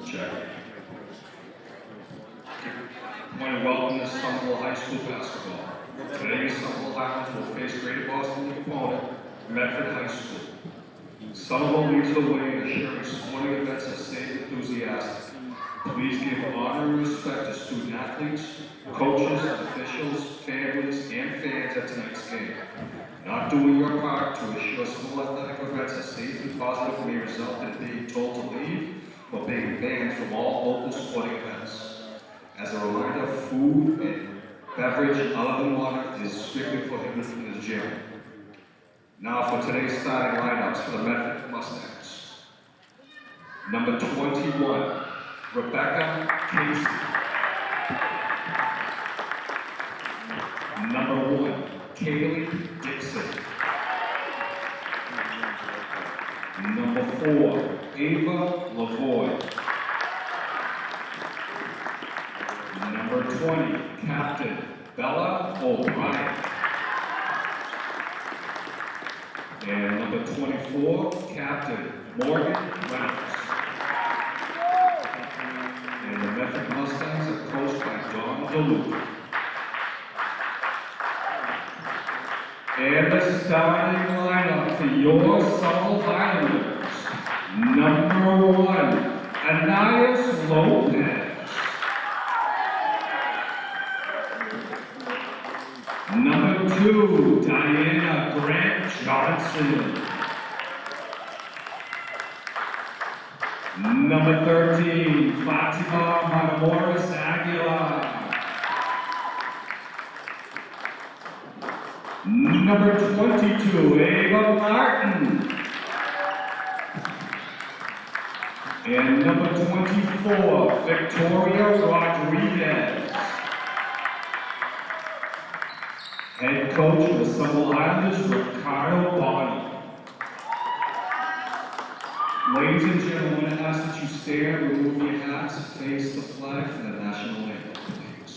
Check. I want to welcome to Somerville High School basketball. Today, Somerville Highlanders will face Greater Boston League opponent, Medford High School. Somerville leads the way in assuring sporting events are safe and enthusiastic. Please give honor and respect to student athletes, coaches, officials, families, and fans at tonight's game. Not doing your part to ensure school athletic events are safe and positive may result in being told to leave or being banned from all local sporting events. As a reminder, food and beverage other than water is strictly prohibited in the gym. Now for today's starting lineups for the Medford Mustangs. Number 21, Rebecca Casey. Number 1, Kaylee Dixon. Number 4, Ava Lavoie. Number 20, Captain Bella O'Brien. And number 24, Captain Morgan Reynolds. And the Medford Mustangs are coached by Don DeLuca. And the starting lineup for your Somerville Highlanders. Number 1, Anais Lopez. Number 2, Diana Grant Johnson. Number 13, Fatima Matamoros Aguilar. Number 22, Ava Martin. And number 24, Victoria Rodriguez. Head coach of the Somerville Highlanders, Ricardo Bonney. Ladies and gentlemen, I want to ask that you stand and remove your hats and face the flag for the national anthem, please.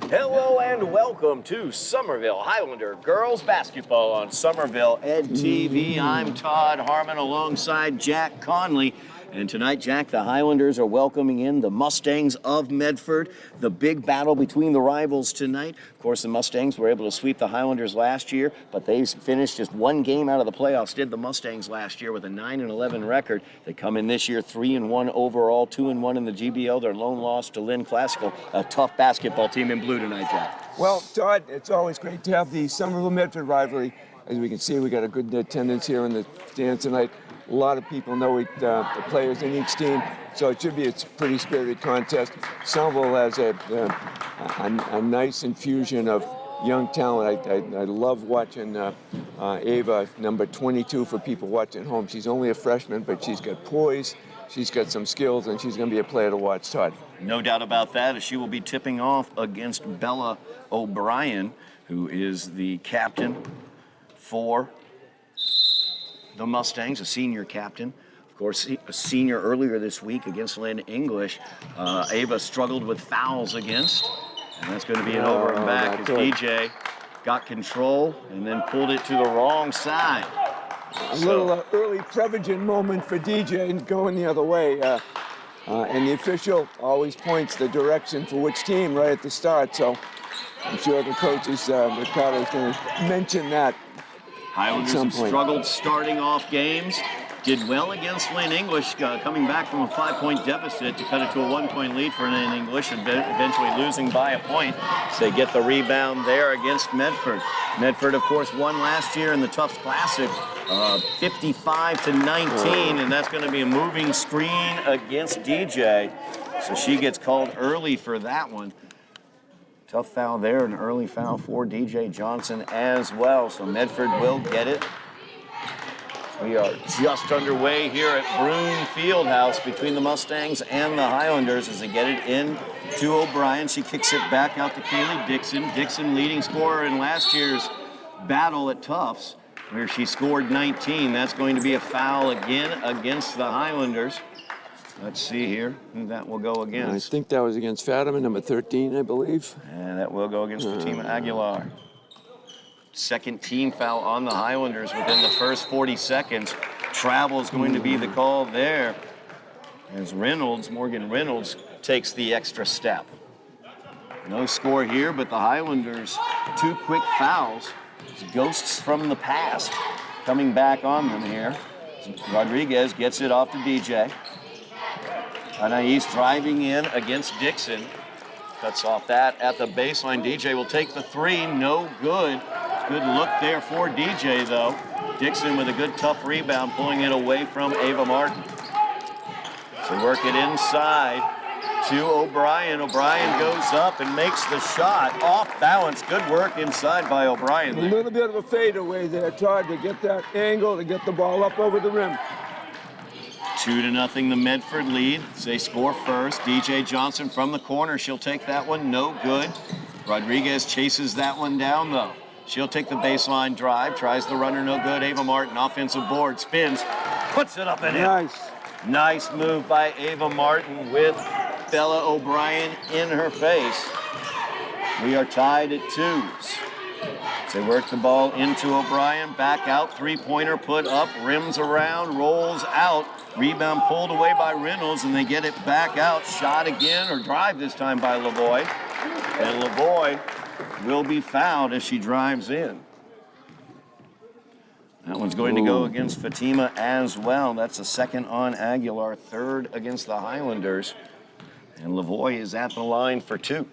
Hello and welcome to Somerville Highlander Girls Basketball on Somerville Ed TV. I'm Todd Harmon alongside Jack Conley. And tonight, Jack, the Highlanders are welcoming in the Mustangs of Medford. The big battle between the rivals tonight. Of course, the Mustangs were able to sweep the Highlanders last year, but they finished just one game out of the playoffs, did the Mustangs last year with a 9-11 record. They come in this year 3-1 overall, 2-1 in the GBL. Their lone loss to Lynn Classical, a tough basketball team in blue tonight, Jack. Well, Todd, it's always great to have the Somerville-Medford rivalry. As we can see, we got a good attendance here in the stands tonight. A lot of people know the players in each team, so it should be a pretty spirited contest. Somerville has a nice infusion of young talent. I love watching Ava, number 22 for people watching at home. She's only a freshman, but she's got poise, she's got some skills, and she's going to be a player to watch, Todd. No doubt about that, as she will be tipping off against Bella O'Brien, who is the captain for the Mustangs, a senior captain. Of course, a senior earlier this week against Lynn English. Ava struggled with fouls against, and that's going to be an over and back as DJ got control and then pulled it to the wrong side. A little early Prevagen moment for DJ and going the other way. And the official always points the direction for which team right at the start. So I'm sure the coaches, Ricardo, is going to mention that. Highlanders have struggled starting off games. Did well against Lynn English, coming back from a 5-point deficit to cut it to a 1-point lead for Lynn English, and eventually losing by a point. So they get the rebound there against Medford. Medford, of course, won last year in the Tufts Classic, 55-19, and that's going to be a moving screen against DJ. So she gets called early for that one. Tough foul there, an early foul for DJ Johnson as well. So Medford will get it. We are just underway here at Broome Fieldhouse between the Mustangs and the Highlanders as they get it in to O'Brien. She kicks it back out to Kaylee Dixon. Dixon, leading scorer in last year's battle at Tufts, where she scored 19. That's going to be a foul again against the Highlanders. Let's see here who that will go against. I think that was against Fatima, number 13, I believe. And that will go against Fatima Aguilar. Second team foul on the Highlanders within the first 40 seconds. Travel is going to be the call there as Morgan Reynolds takes the extra step. No score here, but the Highlanders, 2 quick fouls. Ghosts from the past coming back on them here. Rodriguez gets it off to DJ. Anais driving in against Dixon. Cuts off that at the baseline. DJ will take the 3, no good. Good look there for DJ, though. Dixon with a good tough rebound, pulling it away from Ava Martin. So work it inside to O'Brien. O'Brien goes up and makes the shot. Off balance. Good work inside by O'Brien there. A little bit of a fadeaway there, Todd, to get that angle, to get the ball up over the rim. 2-0 the Medford lead. They score first. DJ Johnson from the corner. She'll take that one. No good. Rodriguez chases that one down, though. She'll take the baseline drive. Tries the runner. No good. Ava Martin, offensive board. Spins. Puts it up and in. Nice. Nice move by Ava Martin with Bella O'Brien in her face. We are tied at 2s. They work the ball into O'Brien. Back out. 3-pointer put up. Rims around. Rolls out. Rebound pulled away by Reynolds, and they get it back out. Shot again, or drive this time by Lavoie. And Lavoie will be fouled as she drives in. That one's going to go against Fatima as well. That's a second on Aguilar, third against the Highlanders. And Lavoie is at the line for 2.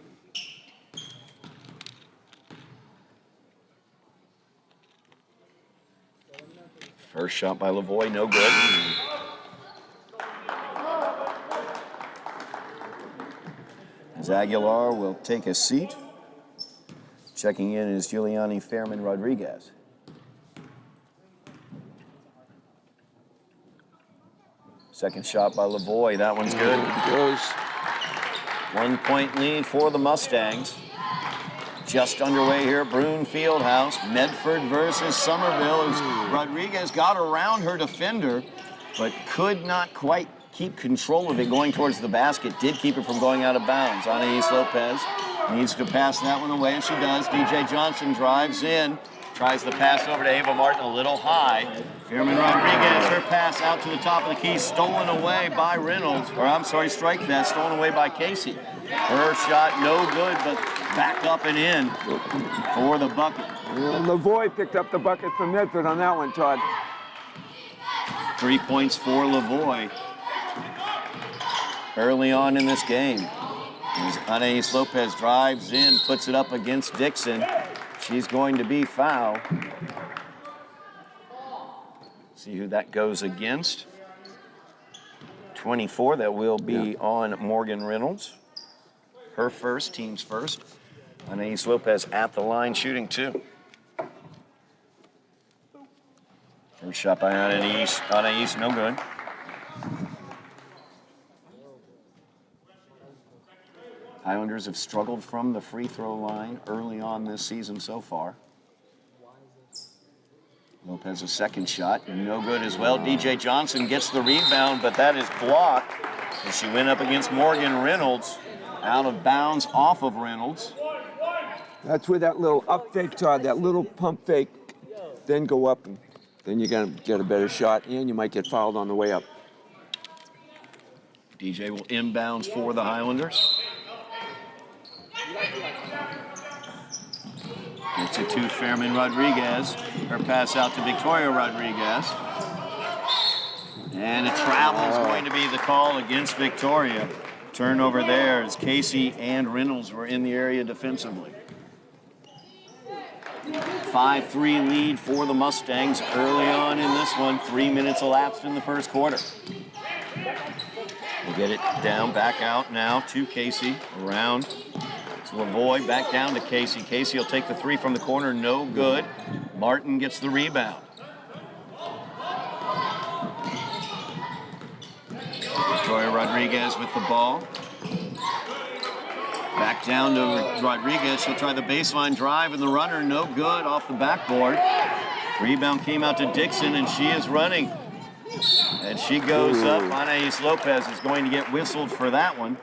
First shot by Lavoie, no good. As Aguilar will take a seat. Checking in is Giuliani Fairman Rodriguez. Second shot by Lavoie. That one's good. 1-point lead for the Mustangs. Just underway here at Broome Fieldhouse. Medford versus Somerville. As Rodriguez got around her defender, but could not quite keep control of it going towards the basket. Did keep it from going out of bounds. Anais Lopez needs to pass that one away, and she does. DJ Johnson drives in. Tries the pass over to Ava Martin a little high. Fairman Rodriguez, her pass out to the top of the key, stolen away by Reynolds. Or I'm sorry, strike that, stolen away by Casey. Her shot no good, but back up and in for the bucket. Lavoie picked up the bucket for Medford on that one, Todd. 3 points for Lavoie early on in this game. As Anais Lopez drives in, puts it up against Dixon. She's going to be fouled. See who that goes against. 24, that will be on Morgan Reynolds. her first, team's first. Anais Lopez at the line shooting 2. First shot by Anais, no good. Highlanders have struggled from the free throw line early on this season so far. Lopez's second shot, no good as well. DJ Johnson gets the rebound, but that is blocked as she went up against Morgan Reynolds. Out of bounds off of Reynolds. That's where that little up fake, Todd, that little pump fake, then go up, and then you're going to get a better shot, and you might get fouled on the way up. DJ will inbounds for the Highlanders. Gets it to Fairman Rodriguez. Her pass out to Victoria Rodriguez. And a travel is going to be the call against Victoria. Turnover there as Casey and Reynolds were in the area defensively. 5-3 lead for the Mustangs early on in this one. 3 minutes elapsed in the first quarter. They get it down, back out now to Casey. Around to Lavoie, back down to Casey. Casey will take the 3 from the corner, no good. Martin gets the rebound. Victoria Rodriguez with the ball. Back down to Rodriguez. She'll try the baseline drive, and the runner no good off the backboard. Rebound came out to Dixon, and she is running. And she goes up. Anais Lopez is going to get whistled for that one.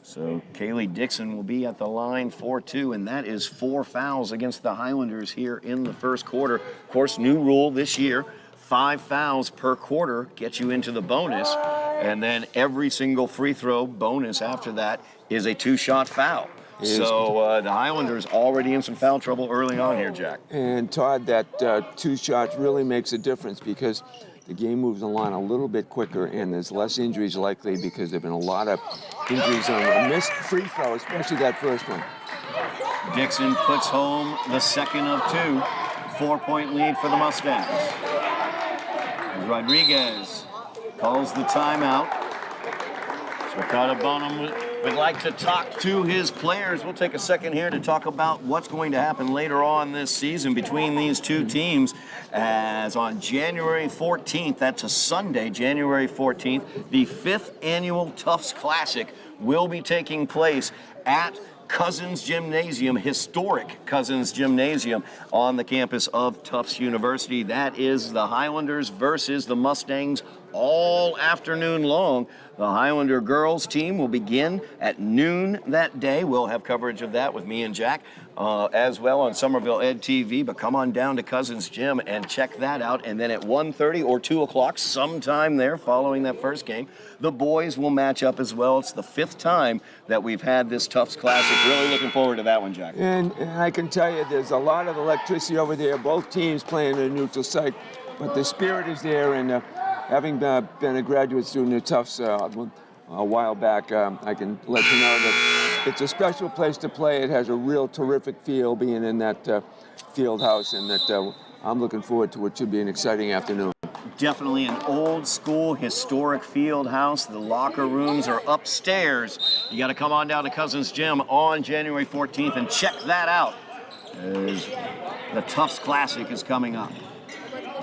So Kaylee Dixon will be at the line for 2, and that is 4 fouls against the Highlanders here in the first quarter. Of course, new rule this year, 5 fouls per quarter gets you into the bonus, and then every single free throw bonus after that is a 2-shot foul. So the Highlanders already in some foul trouble early on here, Jack. And Todd, that 2 shots really makes a difference because the game moves along a little bit quicker and there's less injuries likely because there have been a lot of injuries on a missed free throw, especially that first one. Dixon puts home the second of 2. 4-point lead for the Mustangs. Rodriguez calls the timeout. Ricardo Bonham would like to talk to his players. We'll take a second here to talk about what's going to happen later on this season between these two teams. As on January 14th, that's a Sunday, January 14th, the 5th annual Tufts Classic will be taking place at Cousins Gymnasium, historic Cousins Gymnasium on the campus of Tufts University. That is the Highlanders versus the Mustangs all afternoon long. The Highlander girls team will begin at noon that day. We'll have coverage of that with me and Jack as well on Somerville Ed TV. But come on down to Cousins Gym and check that out. And then at 1:30 or 2 o'clock, sometime there following that first game, the boys will match up as well. It's the 5th time that we've had this Tufts Classic. Really looking forward to that one, Jack. And I can tell you there's a lot of electricity over there. Both teams playing in a neutral site. But the spirit is there, and having been a graduate student at Tufts a while back, I can let you know that it's a special place to play. It has a real terrific feel being in that field house, and that I'm looking forward to what should be an exciting afternoon. Definitely an old school historic field house. The locker rooms are upstairs. You got to come on down to Cousins Gym on January 14th and check that out, as the Tufts Classic is coming up.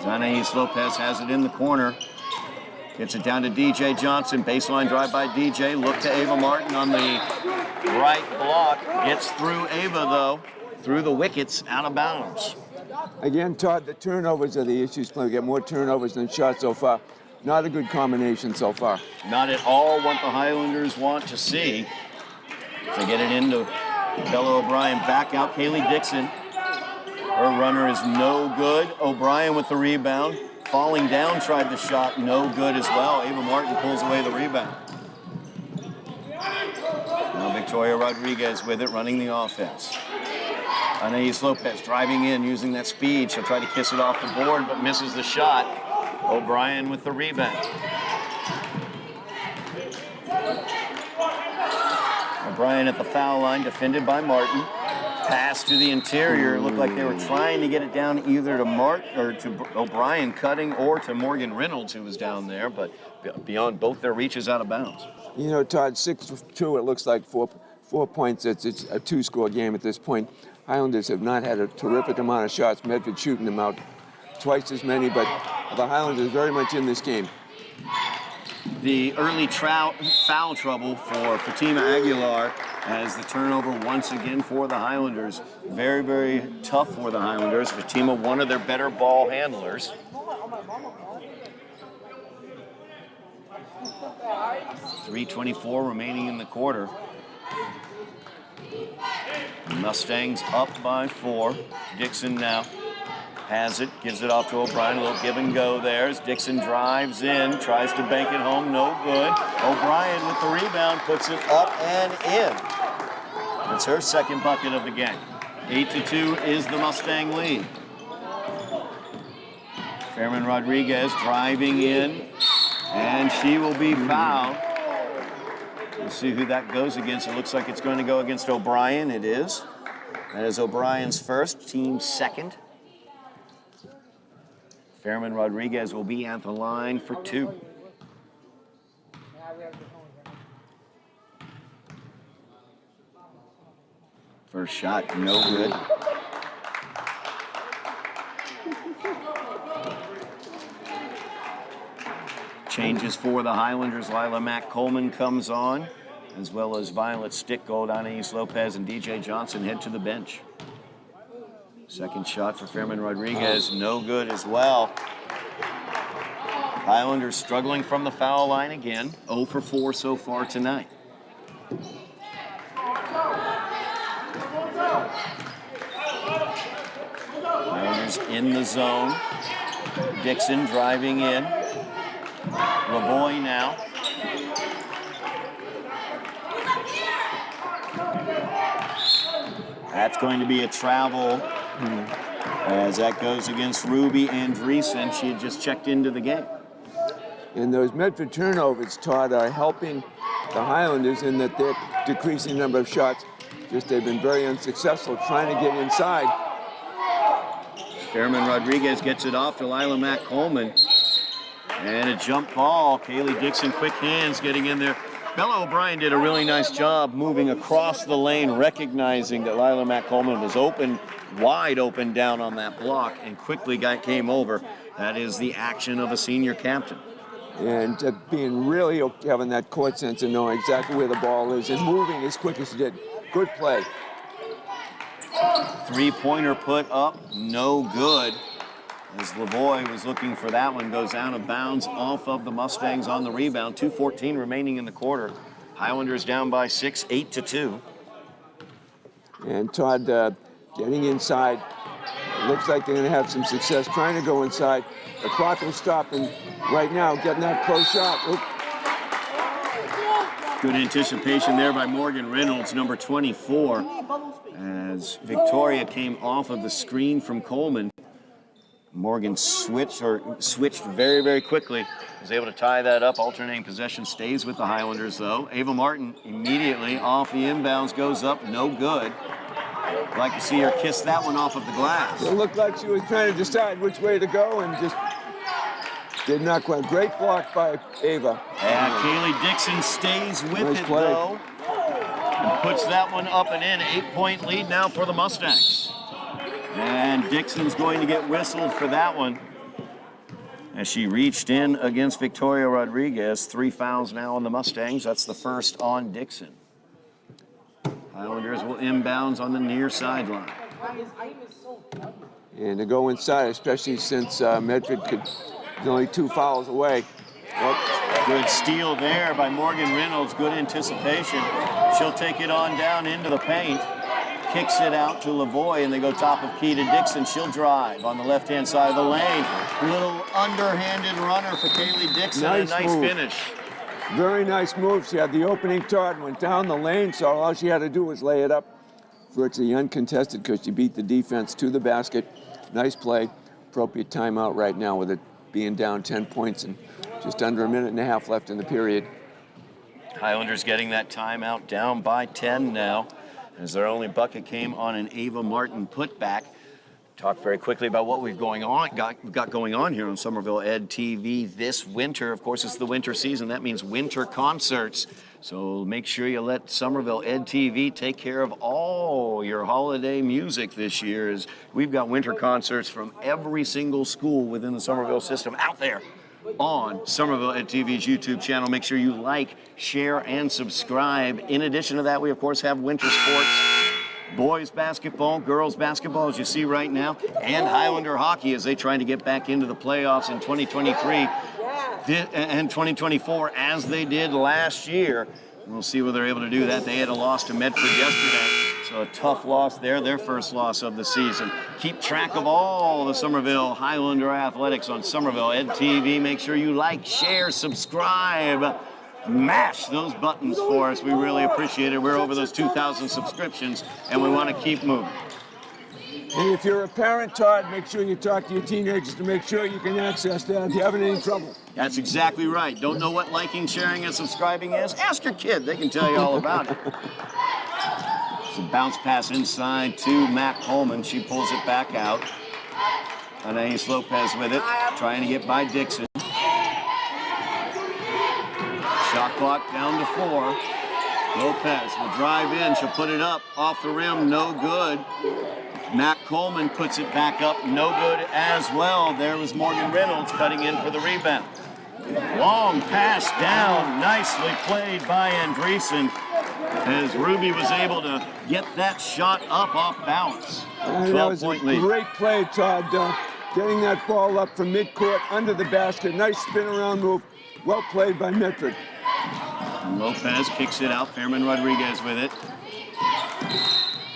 Anais Lopez has it in the corner. Gets it down to DJ Johnson. Baseline drive by DJ. Look to Ava Martin on the right block. Gets through Ava, though. Through the wickets, out of bounds. Again, Todd, the turnovers are the issues. We get more turnovers than shots so far. Not a good combination so far. Not at all what the Highlanders want to see. They get it into Bella O'Brien. Back out Kaylee Dixon. Her runner is no good. O'Brien with the rebound. Falling down, tried the shot, no good as well. Ava Martin pulls away the rebound. Now Victoria Rodriguez with it, running the offense. Anais Lopez driving in, using that speed. She'll try to kiss it off the board, but misses the shot. O'Brien with the rebound. O'Brien at the foul line, defended by Martin. Pass to the interior. Looked like they were trying to get it down either to Martin or to O'Brien cutting or to Morgan Reynolds, who was down there, but beyond both their reaches, out of bounds. You know, Todd, 6-2, it looks like 4 points. It's a 2-score game at this point. Highlanders have not had a terrific amount of shots. Medford shooting them out twice as many, but the Highlanders very much in this game. The early foul trouble for Fatima Aguilar as the turnover once again for the Highlanders. Very, very tough for the Highlanders. Fatima, one of their better ball handlers. .324 remaining in the quarter. Mustangs up by 4. Dixon now has it, gives it off to O'Brien. A little give and go there as Dixon drives in, tries to bank it home, no good. O'Brien with the rebound, puts it up and in. That's her second bucket of the game. 8-2 is the Mustang lead. Fairman Rodriguez driving in, and she will be fouled. We'll see who that goes against. It looks like it's going to go against O'Brien. It is. That is O'Brien's first, team's second. Fairman Rodriguez will be at the line for 2. First shot, no good. Changes for the Highlanders. Lila Mack Coleman comes on, as well as Violet Stickgold, Anais Lopez, and DJ Johnson head to the bench. Second shot for Fairman Rodriguez, no good as well. Highlanders struggling from the foul line again. 0 for 4 so far tonight. Highlanders in the zone. Dixon driving in. Lavoie now. That's going to be a travel as that goes against Ruby Andreessen. She had just checked into the game. And those Medford turnovers, Todd, are helping the Highlanders in that they're decreasing the number of shots. Just they've been very unsuccessful trying to get inside. Fairman Rodriguez gets it off to Lila Mack Coleman. And a jump ball. Kaylee Dixon, quick hands getting in there. Bella O'Brien did a really nice job moving across the lane, recognizing that Lila Mack Coleman was open, wide open down on that block, and quickly came over. That is the action of a senior captain. And being really having that court sense and knowing exactly where the ball is and moving as quick as he did. Good play. Three-pointer put up, no good. As Lavoie was looking for that one, goes out of bounds off of the Mustangs on the rebound. 2:14 remaining in the quarter. Highlanders down by 6, 8-2. And Todd getting inside. It looks like they're going to have some success trying to go inside. The clock will stop, and right now getting that close shot. Oop. Good anticipation there by Morgan Reynolds, number 24, as Victoria came off of the screen from Coleman. Morgan switched very, very quickly. Was able to tie that up. Alternating possession stays with the Highlanders, though. Ava Martin immediately off the inbounds, goes up, no good. Like to see her kiss that one off of the glass. It looked like she was trying to decide which way to go and just did not quite. Great block by Ava. And Kaylee Dixon stays with Nice it, play. though. And puts that one up and in. 8-point lead now for the Mustangs. And Dixon's going to get whistled for that one as she reached in against Victoria Rodriguez. 3 fouls now on the Mustangs. That's the first on Dixon. Highlanders will inbounds on the near sideline. And to go inside, especially since Medford is only 2 fouls away. Good steal there by Morgan Reynolds. Good anticipation. She'll take it on down into the paint. Kicks it out to Lavoie, and they go top of key to Dixon. She'll drive on the left-hand side of the lane. Little underhanded runner for Kaylee Dixon. Nice a nice move. finish. Very nice move. She had the opening Todd, went down the lane, so all she had to do was lay it up. Virtually uncontested because she beat the defense to the basket. Nice play. Appropriate timeout right now with it being down 10 points and just under a minute and a half left in the period. Highlanders getting that timeout, down by 10 now, as their only bucket came on an Ava Martin putback. Talk very quickly about what we've got going on here on Somerville Ed TV this winter. Of course, it's the winter season. That means winter concerts. So make sure you let Somerville Ed TV take care of all your holiday music this year. As we've got winter concerts from every single school within the Somerville system out there on Somerville Ed TV's YouTube channel. Make sure you like, share, and subscribe. In addition to that, we of course have winter sports. Boys basketball, girls basketball, as you see right now, and Highlander hockey as they try to get back into the playoffs in 2023 and 2024 as they did last year. We'll see whether they're able to do that. They had a loss to Medford yesterday, so a tough loss there, their first loss of the season. Keep track of all the Somerville Highlander athletics on Somerville Ed TV. Make sure you like, share, subscribe. Mash those buttons for us. We really appreciate it. We're over those 2,000 subscriptions, and we want to keep moving. And if you're a parent, Todd, make sure you talk to your teenagers to make sure you can access that if you're having any trouble. That's exactly right. Don't know what liking, sharing, and subscribing is? Ask your kid. They can tell you all about it. It's a bounce pass inside to Matt Coleman. She pulls it back out. Anais Lopez with it, trying to get by Dixon. Shot clock down to 4. Lopez will drive in. She'll put it up off the rim. No good. Matt Coleman puts it back up. No good as well. There was Morgan Reynolds cutting in for the rebound. Long pass down. Nicely played by Andreessen as Ruby was able to get that shot up off balance. That was a great play, Todd. Getting that ball up from midcourt under the basket. Nice spin around move. Well played by Medford. Lopez kicks it out. Fairman Rodriguez with it.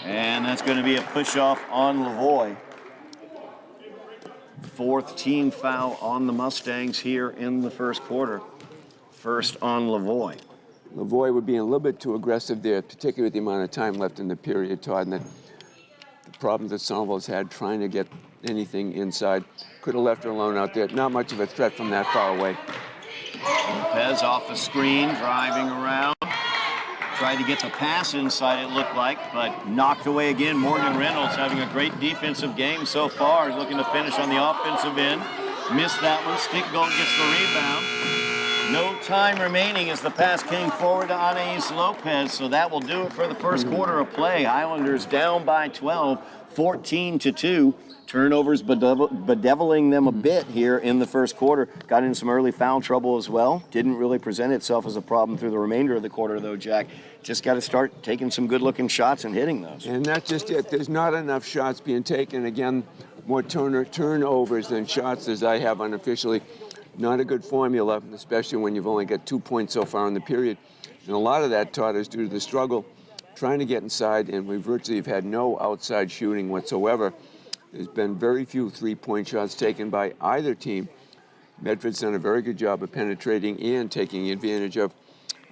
And that's going to be a push-off on Lavoie. 4th team foul on the Mustangs here in the first quarter. First on Lavoie. Lavoie would be a little bit too aggressive there, particularly with the amount of time left in the period, Todd. And the problems that Somerville's had trying to get anything inside. Could have left her alone out there. Not much of a threat from that far away. Lopez off the screen, driving around. Tried to get the pass inside, it looked like, but knocked away again. Morgan Reynolds having a great defensive game so far. Looking to finish on the offensive end. Missed that one. Stickgold gets the rebound. No time remaining as the pass came forward to Anais Lopez, so that will do it for the first quarter of play. Highlanders down by 12, 14-2. Turnovers bedeviling them a bit here in the first quarter. Got in some early foul trouble as well. Didn't really present itself as a problem through the remainder of the quarter, though, Jack. Just got to start taking some good-looking shots and hitting those. And that's just it. There's not enough shots being taken. Again, more turnovers than shots, as I have unofficially. Not a good formula, especially when you've only got 2 points so far in the period. And a lot of that, Todd, is due to the struggle trying to get inside, and we virtually have had no outside shooting whatsoever. There's been very few three-point shots taken by either team. Medford's done a very good job of penetrating and taking advantage of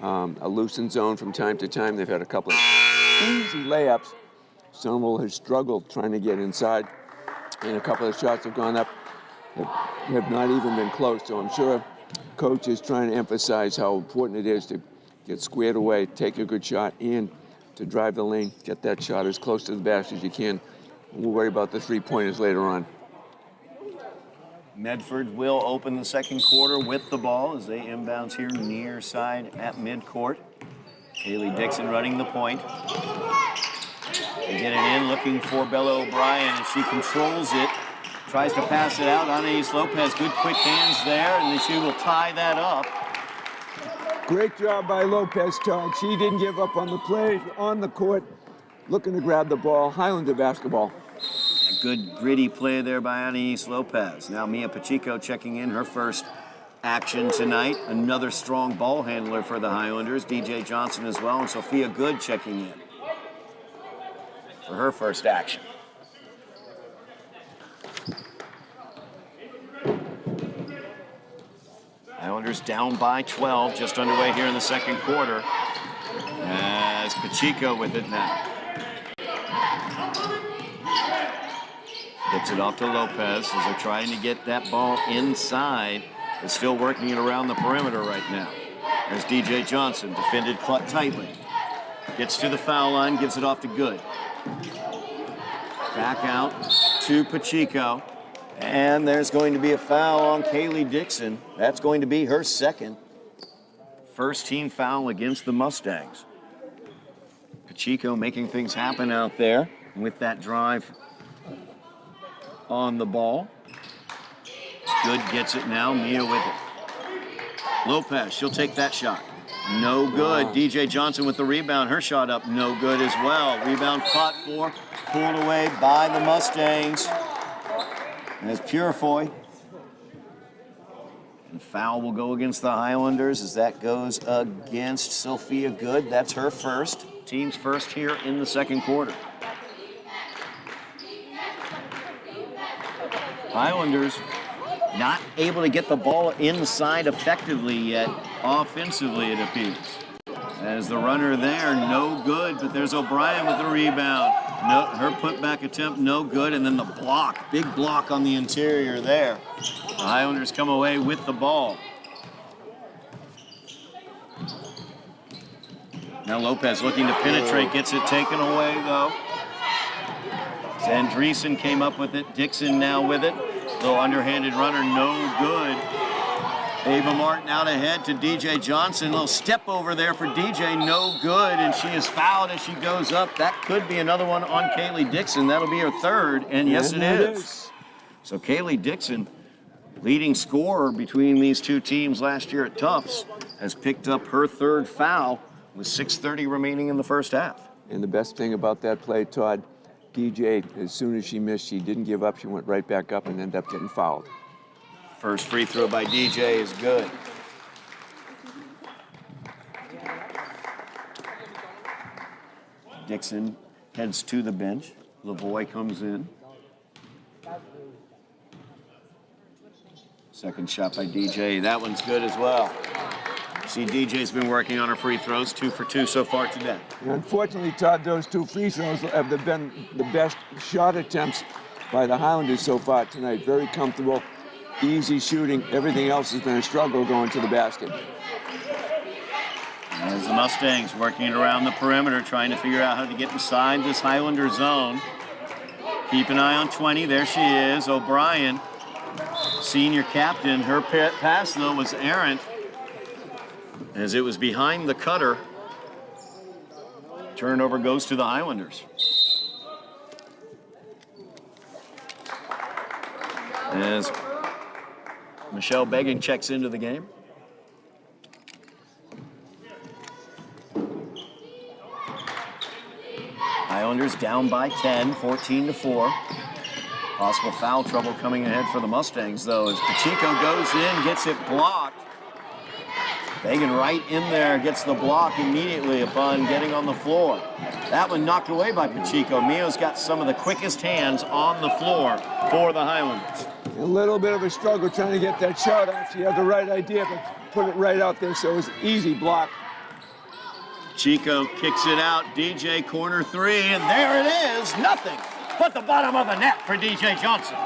a loosened zone from time to time. They've had a couple of easy layups. Somerville has struggled trying to get inside, and a couple of shots have gone up that have not even been close. So I'm sure coach is trying to emphasize how important it is to get squared away, take a good shot, and to drive the lane, get that shot as close to the basket as you can. We'll worry about the three-pointers later on. Medford will open the second quarter with the ball as they inbounds here near side at midcourt. Kaylee Dixon running the point. They get it in, looking for Bella O'Brien, and she controls it. Tries to pass it out. Anais Lopez, good quick hands there, and she will tie that up. Great job by Lopez, Todd. She didn't give up on the play, on the court, looking to grab the ball. Highlander basketball. A good gritty play there by Anais Lopez. Now Mia Pacheco checking in her first action tonight. Another strong ball handler for the Highlanders. DJ Johnson as well, and Sophia Good checking in for her first action. Highlanders down by 12, just underway here in the second quarter. As Pacheco with it now. Gets it off to Lopez as they're trying to get that ball inside. They're still working it around the perimeter right now. There's DJ Johnson, defended tightly. Gets to the foul line, gives it off to Good. Back out to Pacheco. And there's going to be a foul on Kaylee Dixon. That's going to be her second. First team foul against the Mustangs. Pacheco making things happen out there with that drive on the ball. Good, gets it now. Mia with it. Lopez, she'll take that shot. No good. DJ Johnson with the rebound. Her shot up, no good as well. Rebound fought for, pulled away by the Mustangs. As Purifoy. And foul will go against the Highlanders as that goes against Sophia Good. That's her first. Team's first here in the second quarter. Highlanders not able to get the ball inside effectively yet, offensively it appears. As the runner there, no good, but there's O'Brien with the rebound. No, her putback attempt, no good, and then the block, big block on the interior there. The Highlanders come away with the ball. Now Lopez looking to penetrate, gets it taken away though. Andreessen came up with it, Dixon now with it. Little underhanded runner, no good. Ava Martin out ahead to DJ Johnson. Little step over there for DJ, no good, and she is fouled as she goes up. That could be another one on Kaylee Dixon. That'll be her third, and yes, it is. So Kaylee Dixon, leading scorer between these two teams last year at Tufts, has picked up her third foul with 6:30 remaining in the first half. And the best thing about that play, Todd, DJ, as soon as she missed, she didn't give up. She went right back up and ended up getting fouled. First free throw by DJ is good. Dixon heads to the bench. Lavoie comes in. Second shot by DJ. That one's good as well. See, DJ's been working on her free throws, 2 for 2 so far today. And unfortunately, Todd, those two free throws have been the best shot attempts by the Highlanders so far tonight. Very comfortable, easy shooting. Everything else has been a struggle going to the basket. As the Mustangs working it around the perimeter, trying to figure out how to get inside this Highlander zone. Keep an eye on 20. There she is, O'Brien, senior captain. Her pass, though, was errant, as it was behind the cutter. Turnover goes to the Highlanders. As Michelle Begging checks into the game. Highlanders down by 10, 14-4. Possible foul trouble coming ahead for the Mustangs, though, as Pacheco goes in, gets it blocked. Began right in there, gets the block immediately upon getting on the floor. That one knocked away by Pacheco. Mio's got some of the quickest hands on the floor for the Highlanders. A little bit of a struggle trying to get that shot off. She had the right idea, but put it right out there, so it was easy block. Chico kicks it out, DJ corner three, and there it is, nothing but the bottom of the net for DJ Johnson.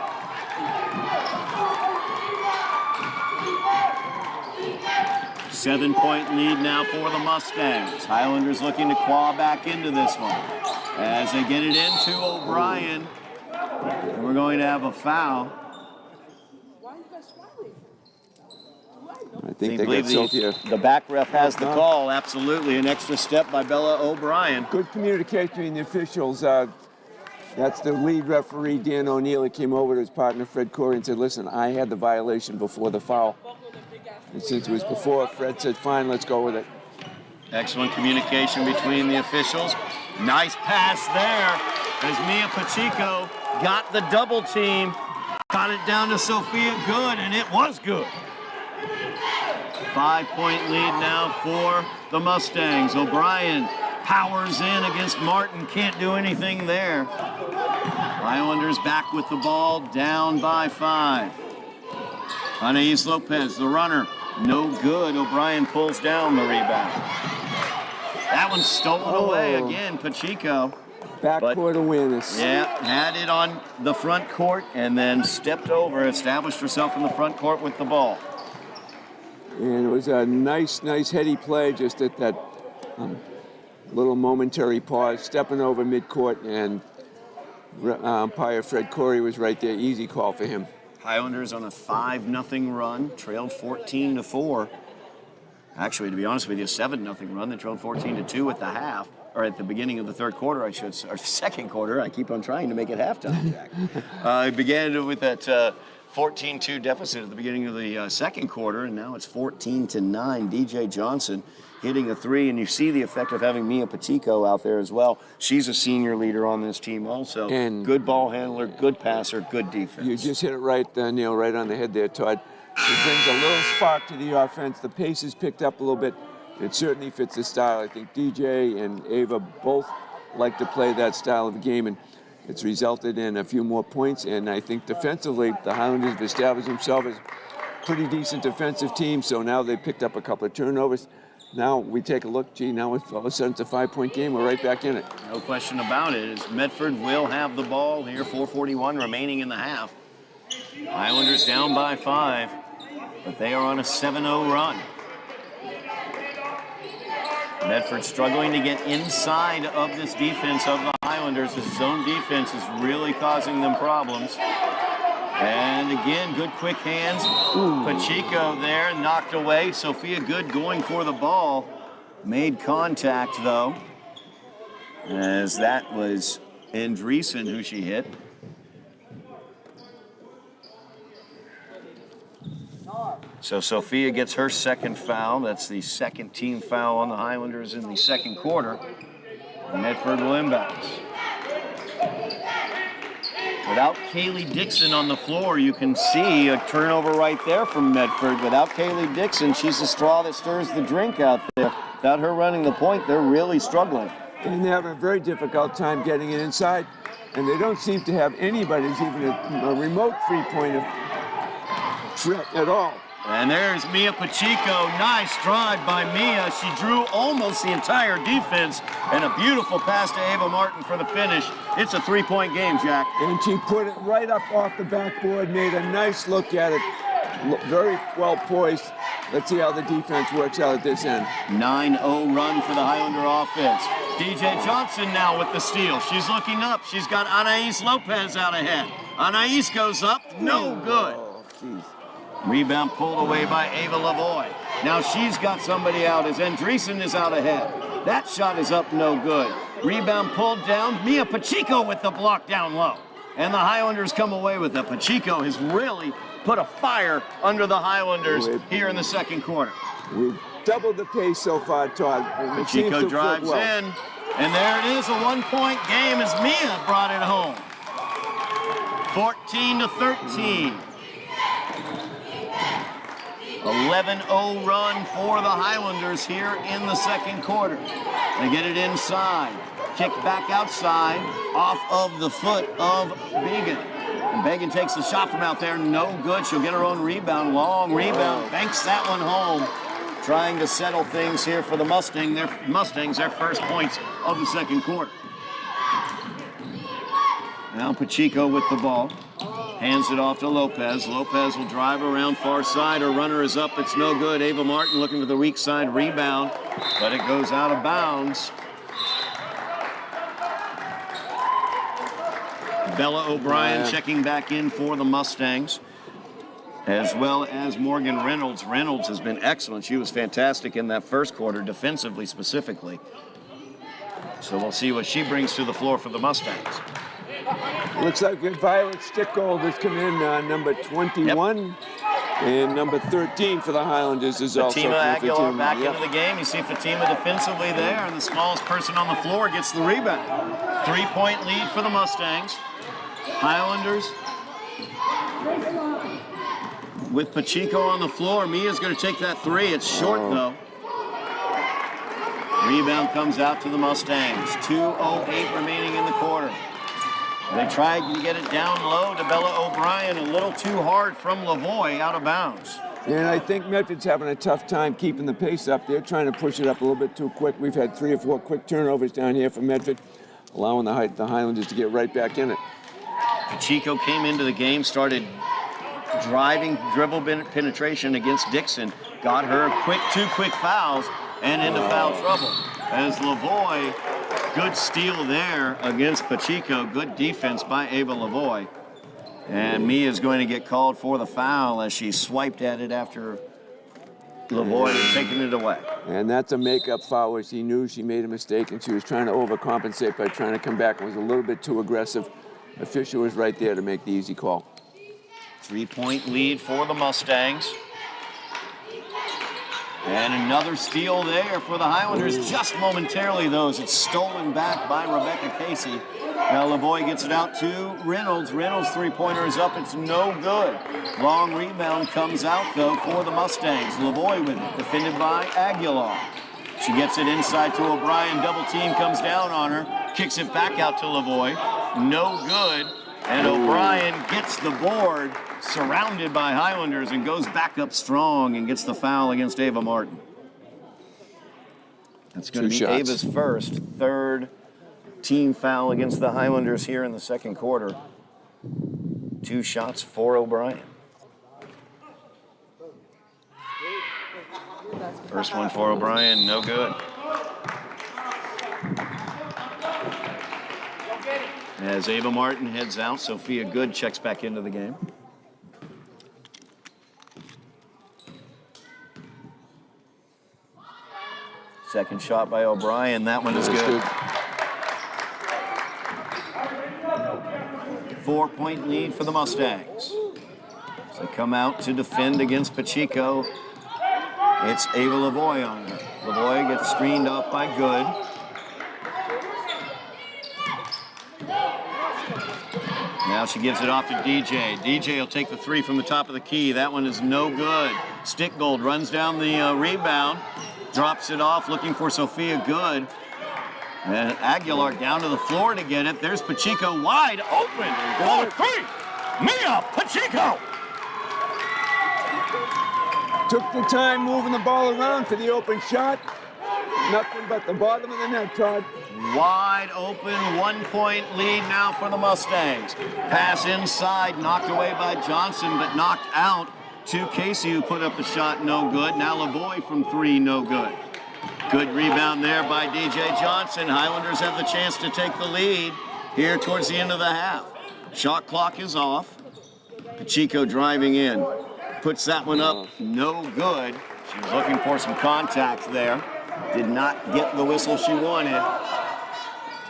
Seven-point lead now for the Mustangs. Highlanders looking to claw back into this one as they get it into O'Brien. And we're going to have a foul. I think they got Sophia. The back ref has the call, absolutely. An extra step by Bella O'Brien. Good communication between the officials. That's the lead referee, Dan O'Neill. He came over to his partner, Fred Corey, and said, listen, I had the violation before the foul. And since it was before, Fred said, fine, let's go with it. Excellent communication between the officials. Nice pass there as Mia Pacheco got the double team. Got it down to Sophia Good, and it was good. 5-point lead now for the Mustangs. O'Brien powers in against Martin, can't do anything there. Highlanders back with the ball, down by 5. Anais Lopez, the runner, no good. O'Brien pulls down the rebound. That one's stolen away again, Pacheco. Backcourt awareness. Yeah, had it on the front court and then stepped over, established herself in the front court with the ball. And it was a nice heady play, just at that little momentary pause, stepping over midcourt and Umpire Fred Corey was right there. Easy call for him. Highlanders on a 5-0 run, trailed 14-4. Actually, to be honest with you, a 7-0 run. They trailed 14-2 at the half, or at the beginning of the third quarter, I should say, or second quarter. I keep on trying to make it halftime, Jack. It began with that 14-2 deficit at the beginning of the second quarter, and now it's 14-9. DJ Johnson hitting a three, and you see the effect of having Mia Pacheco out there as well. She's a senior leader on this team also. And good ball handler, good passer, good defense. You just hit it right, Neil, right on the head there, Todd. It brings a little spark to the offense. The pace is picked up a little bit. It certainly fits the style. I think DJ and Ava both like to play that style of the game, and it's resulted in a few more points. And I think defensively, the Highlanders have established themselves as a pretty decent defensive team, so now they've picked up a couple of turnovers. Now we take a look, now all of a sudden it's a 5-point game. We're right back in it. No question about it. As Medford will have the ball here, 4:41 remaining in the half. Highlanders down by 5, but they are on a 7-0 run. Medford struggling to get inside of this defense of the Highlanders. The zone defense is really causing them problems. And again, good quick hands. Pacheco there, knocked away. Sophia Good going for the ball. Made contact, though, as that was Andreessen who she hit. So Sophia gets her second foul. That's the second team foul on the Highlanders in the second quarter. And Medford will inbounds. Without Kaylee Dixon on the floor, you can see a turnover right there from Medford. Without Kaylee Dixon, she's the straw that stirs the drink out there. Without her running the point, they're really struggling. And they're having a very difficult time getting it inside, and they don't seem to have anybody who's even a remote three-point threat at all. And there's Mia Pacheco. Nice drive by Mia. She drew almost the entire defense, and a beautiful pass to Ava Martin for the finish. It's a 3-point game, Jack. And she put it right up off the backboard, made a nice look at it. Very well poised. Let's see how the defense works out at this end. 9-0 run for the Highlander offense. DJ Johnson now with the steal. She's looking up. She's got Anais Lopez out ahead. Anais goes up. No good. Oh, geez. Rebound pulled away by Ava Lavoie. Now she's got somebody out as Andreessen is out ahead. That shot is up, no good. Rebound pulled down. Mia Pacheco with the block down low. And the Highlanders come away with it. Pacheco has really put a fire under the Highlanders here in the second quarter. We've doubled the pace so far, Todd. Pacheco drives in. And there it is, a 1-point game as Mia brought it home. 14-13. 11-0 run for the Highlanders here in the second quarter. They get it inside. Kicked back outside off of the foot of Began. And Began takes the shot from out there. No good. She'll get her own rebound. Long rebound. Banks that one home. Trying to settle things here for the Mustangs, their first points of the second quarter. Now Pacheco with the ball. Hands it off to Lopez. Lopez will drive around far side. Her runner is up. It's no good. Ava Martin looking for the weak side rebound, but it goes out of bounds. Bella O'Brien checking back in for the Mustangs, as well as Morgan Reynolds. Reynolds has been excellent. She was fantastic in that first quarter, defensively specifically. So we'll see what she brings to the floor for the Mustangs. Looks like Violet Stickgold has come in, number 21. Yep. And number 13 for the Highlanders is also Fatima Aguilar back into the game. You see Fatima defensively there, and the smallest person on the floor gets the rebound. 3-point lead for the Mustangs. Highlanders with Pacheco on the floor. Mia's going to take that three. It's short, though. Rebound comes out to the Mustangs. 2:08 remaining in the quarter. They tried to get it down low to Bella O'Brien, a little too hard from Lavoie, out of bounds. And I think Medford's having a tough time keeping the pace up. They're trying to push it up a little bit too quick. We've had 3 or 4 quick turnovers down here for Medford, allowing the Highlanders to get right back in it. Pacheco came into the game, started driving dribble penetration against Dixon, got her 2 quick fouls, and into foul trouble as Lavoie Good steal there against Pacheco. Good defense by Ava Lavoie. And Mia is going to get called for the foul as she swiped at it after Lavoie had taken it away. And that's a makeup foul where she knew she made a mistake and she was trying to overcompensate by trying to come back and was a little bit too aggressive. Official was right there to make the easy call. 3-point lead for the Mustangs. And another steal there for the Highlanders, just momentarily, though, as it's stolen back by Rebecca Casey. Now Lavoie gets it out to Reynolds. Reynolds' three-pointer is up. It's no good. Long rebound comes out, though, for the Mustangs. Lavoie with it, defended by Aguilar. She gets it inside to O'Brien. Double team comes down on her. Kicks it back out to Lavoie. No good. And O'Brien gets the board, surrounded by Highlanders, and goes back up strong and gets the foul against Ava Martin. That's going to be Ava's first, third team foul against the Highlanders here in the second quarter. 2 shots for O'Brien. First one for O'Brien, no good. As Ava Martin heads out, Sophia Good checks back into the game. Second shot by O'Brien. That one is good. 4-point lead for the Mustangs. As they come out to defend against Pacheco, it's Ava Lavoie on her. Lavoie gets screened off by Good. Now she gives it off to DJ. DJ will take the three from the top of the key. That one is no good. Stickgold runs down the rebound, drops it off, looking for Sophia Good. And Aguilar down to the floor to get it. There's Pacheco wide open. For three. Mia Pacheco. Took the time moving the ball around for the open shot. Nothing but the bottom of the net, Todd. Wide open, 1-point lead now for the Mustangs. Pass inside, knocked away by Johnson, but knocked out to Casey, who put up the shot, no good. Now Lavoie from 3, no good. Good rebound there by DJ Johnson. Highlanders have the chance to take the lead here towards the end of the half. Shot clock is off. Pacheco driving in. Puts that one up, no good. She was looking for some contact there. Did not get the whistle she wanted.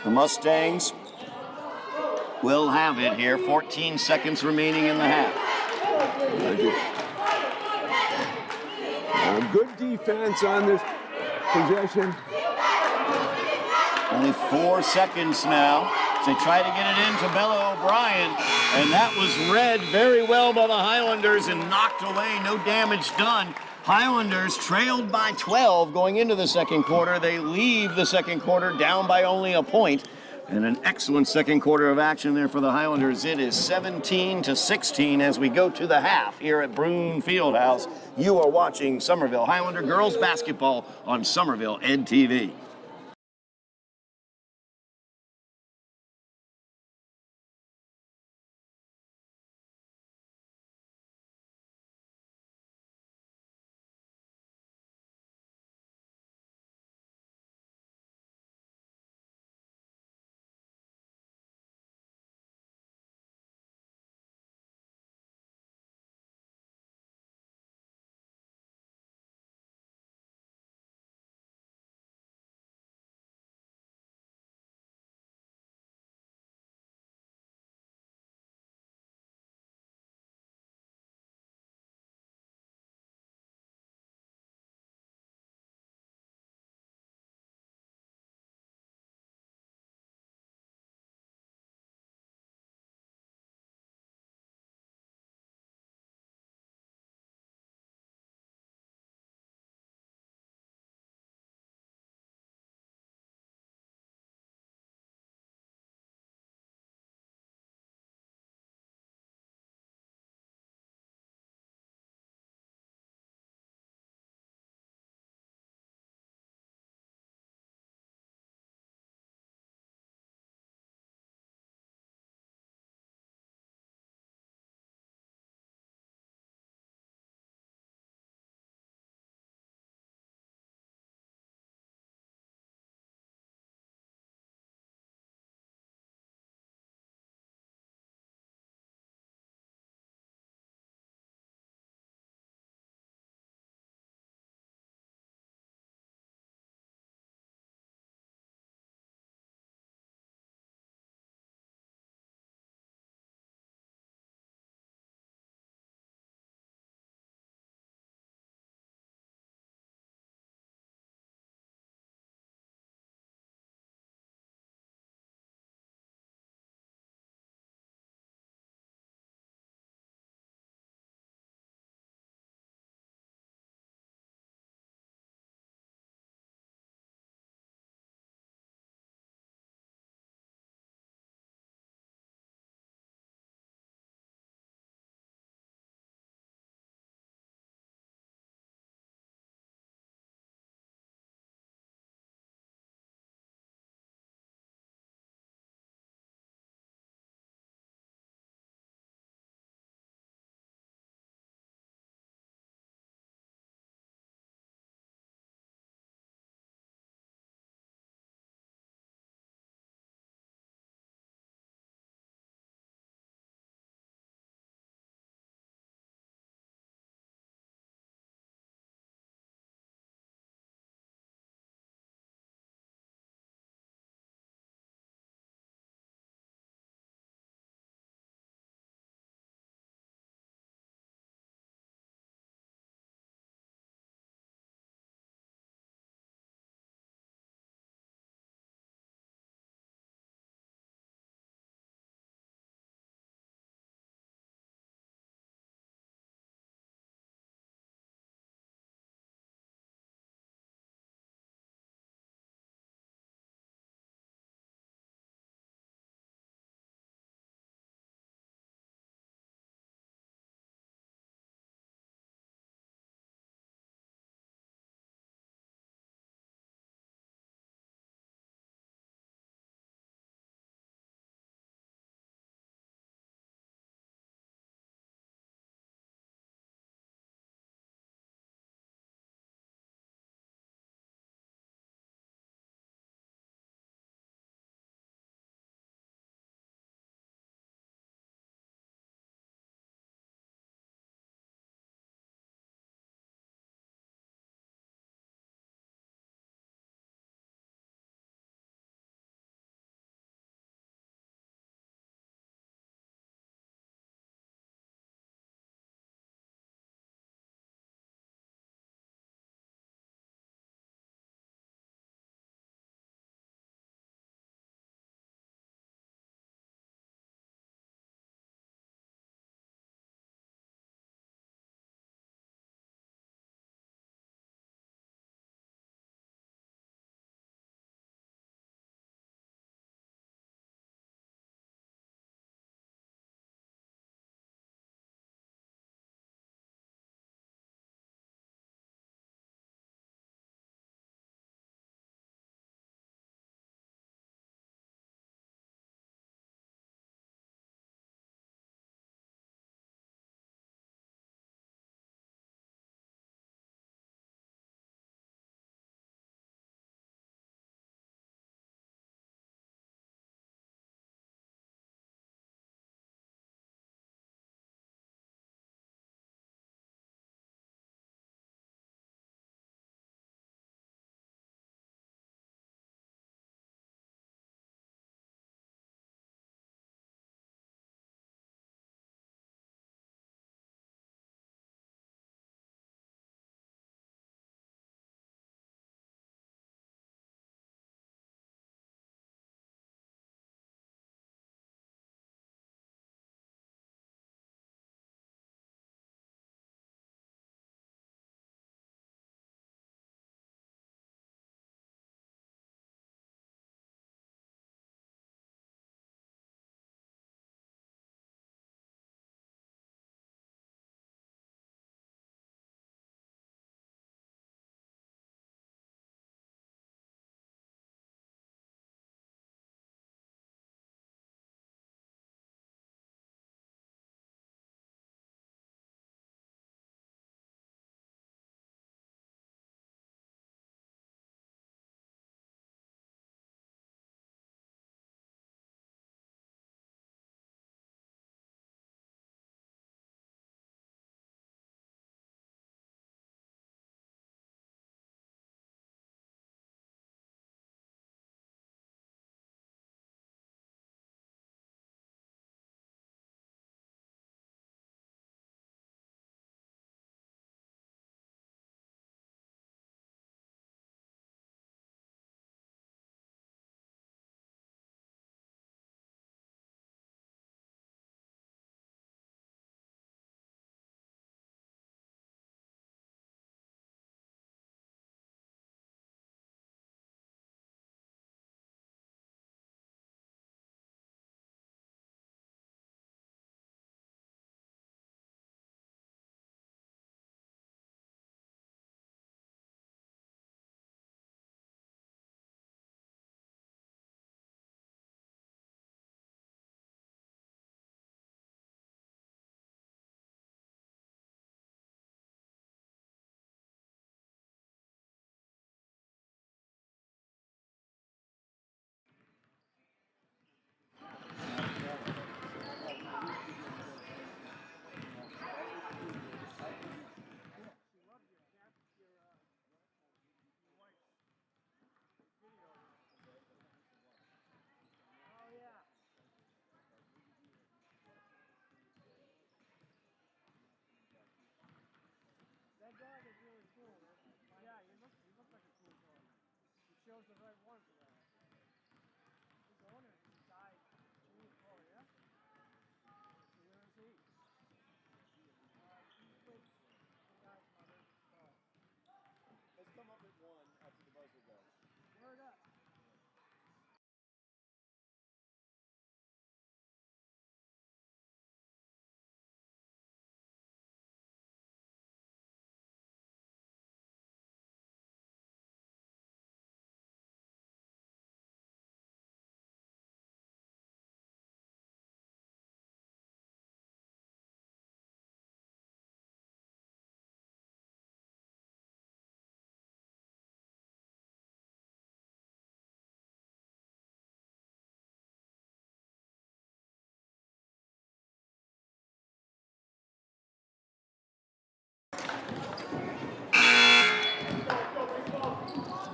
The Mustangs will have it here. 14 seconds remaining in the half. Good defense on this possession. Only 4 seconds now. They try to get it into Bella O'Brien, and that was read very well by the Highlanders and knocked away. No damage done. Highlanders trailed by 12 going into the second quarter. They leave the second quarter down by only a point. And an excellent second quarter of action there for the Highlanders. It is 17-16 as we go to the half here at Broome Fieldhouse. You are watching Somerville Highlander girls basketball on Somerville Ed TV.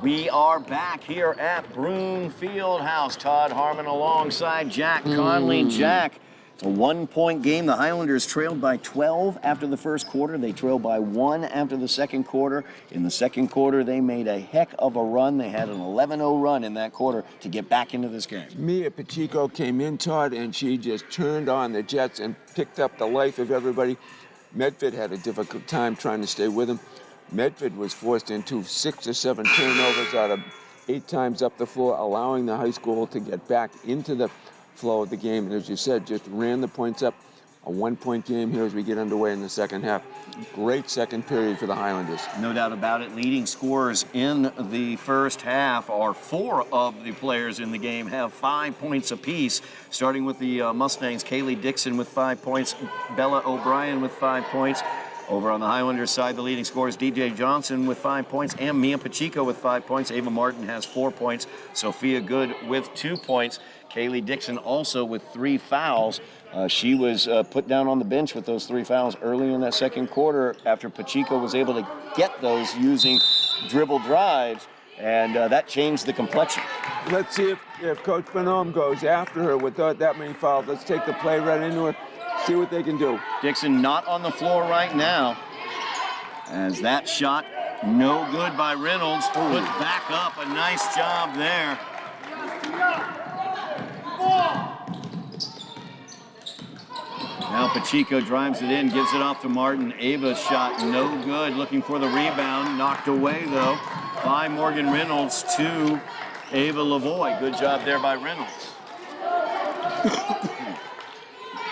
We are back here at Broome Fieldhouse. Todd Harmon alongside Jack Conley. Jack, it's a 1-point game. The Highlanders trailed by 12 after the first quarter. They trailed by 1 after the second quarter. In the second quarter, they made a heck of a run. They had an 11-0 run in that quarter to get back into this game. Mia Pacheco came in, Todd, and she just turned on the Jets and picked up the life of everybody. Medford had a difficult time trying to stay with him. Medford was forced into 6 or 7 turnovers out of 8 times up the floor, allowing the high school to get back into the flow of the game. And as you said, just ran the points up. A 1-point game here as we get underway in the second half. Great second period for the Highlanders. No doubt about it. Leading scorers in the first half are 4 of the players in the game have 5 points apiece. Starting with the Mustangs, Kaylee Dixon with 5 points, Bella O'Brien with 5 points. Over on the Highlanders side, the leading scorers DJ Johnson with 5 points and Mia Pacheco with 5 points. Ava Martin has 4 points. Sophia Good with 2 points. Kaylee Dixon also with 3 fouls. She was put down on the bench with those 3 fouls early in that second quarter after Pacheco was able to get those using dribble drives, and that changed the complexion. Let's see if Coach Bonhomme goes after her with that many fouls. Let's take the play right into her. See what they can do. Dixon not on the floor right now, as that shot no good by Reynolds. Put back up. A nice job there. Now Pacheco drives it in, gives it off to Martin. Ava's shot no good. Looking for the rebound. Knocked away, though, by Morgan Reynolds to Ava Lavoie. Good job there by Reynolds.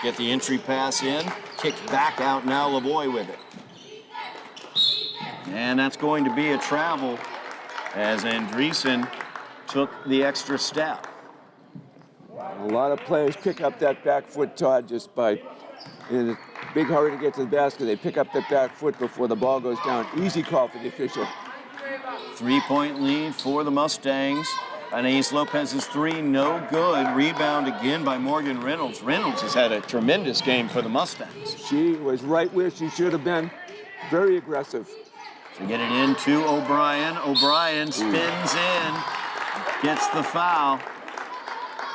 Get the entry pass in. Kicked back out now, Lavoie with it. And that's going to be a travel as Andreessen took the extra step. A lot of players pick up that back foot, Todd, just by in a big hurry to get to the basket. They pick up that back foot before the ball goes down. Easy call for the official. 3-point lead for the Mustangs. Anais Lopez's 3, no good. Rebound again by Morgan Reynolds. Reynolds has had a tremendous game for the Mustangs. She was right where she should have been. Very aggressive. To get it into O'Brien. O'Brien spins in, gets the foul,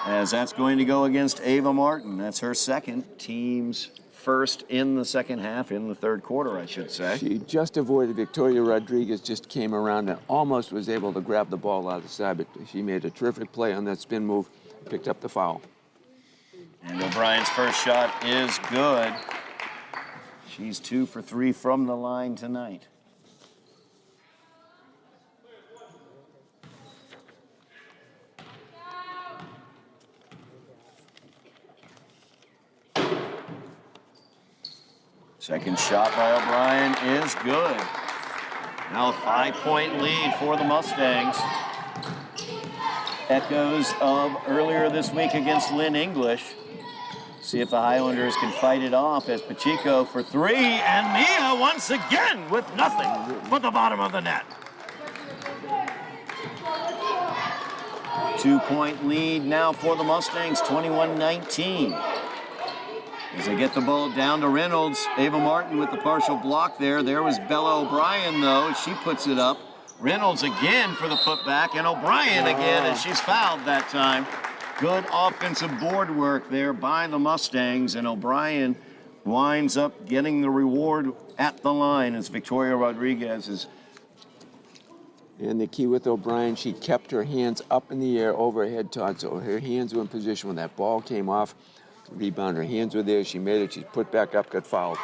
as that's going to go against Ava Martin. That's her second, team's first in the second half, in the third quarter, I should say. She just avoided Victoria Rodriguez, just came around and almost was able to grab the ball out of the side, but she made a terrific play on that spin move, picked up the foul. And O'Brien's first shot is good. She's 2 for 3 from the line tonight. Second shot by O'Brien is good. Now a 5-point lead for the Mustangs. Echoes of earlier this week against Lynn English. See if the Highlanders can fight it off as Pacheco for 3, and Mia once again with nothing but the bottom of the net. 2-point lead now for the Mustangs, 21-19. As they get the ball down to Reynolds, Ava Martin with the partial block there. There was Bella O'Brien, though, as she puts it up. Reynolds again for the putback, and O'Brien again, and she's fouled that time. Good offensive board work there by the Mustangs, and O'Brien winds up getting the reward at the line as Victoria Rodriguez is. And the key with O'Brien, she kept her hands up in the air overhead, Todd, so her hands were in position when that ball came off. Rebound, her hands were there. She made it. She put back up, got fouled.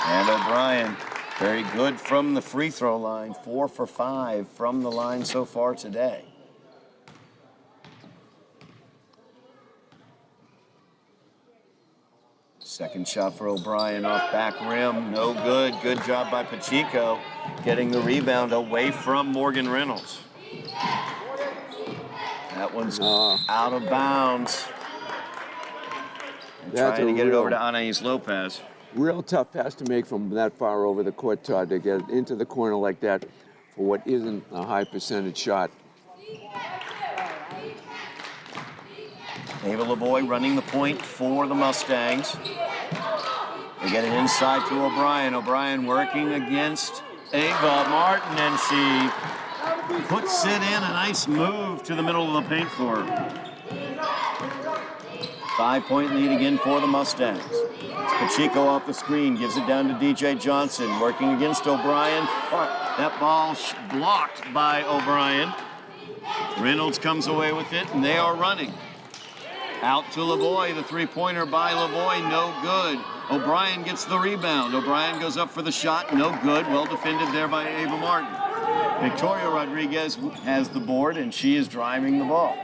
And O'Brien, very good from the free throw line. 4 for 5 from the line so far today. Second shot for O'Brien off back rim. No good. Good job by Pacheco getting the rebound away from Morgan Reynolds. That one's out of bounds. Trying to get it over to Anais Lopez. Real tough pass to make from that far over the court, Todd, to get it into the corner like that for what isn't a high percentage shot. Ava Lavoie running the point for the Mustangs. They get it inside to O'Brien. O'Brien working against Ava Martin, and she puts it in. A nice move to the middle of the paint for her. 5-point lead again for the Mustangs. It's Pacheco off the screen, gives it down to DJ Johnson, working against O'Brien. That ball blocked by O'Brien. Reynolds comes away with it, and they are running. Out to Lavoie, the three-pointer by Lavoie, no good. O'Brien gets the rebound. O'Brien goes up for the shot, no good. Well defended there by Ava Martin. Victoria Rodriguez has the board, and she is driving the ball.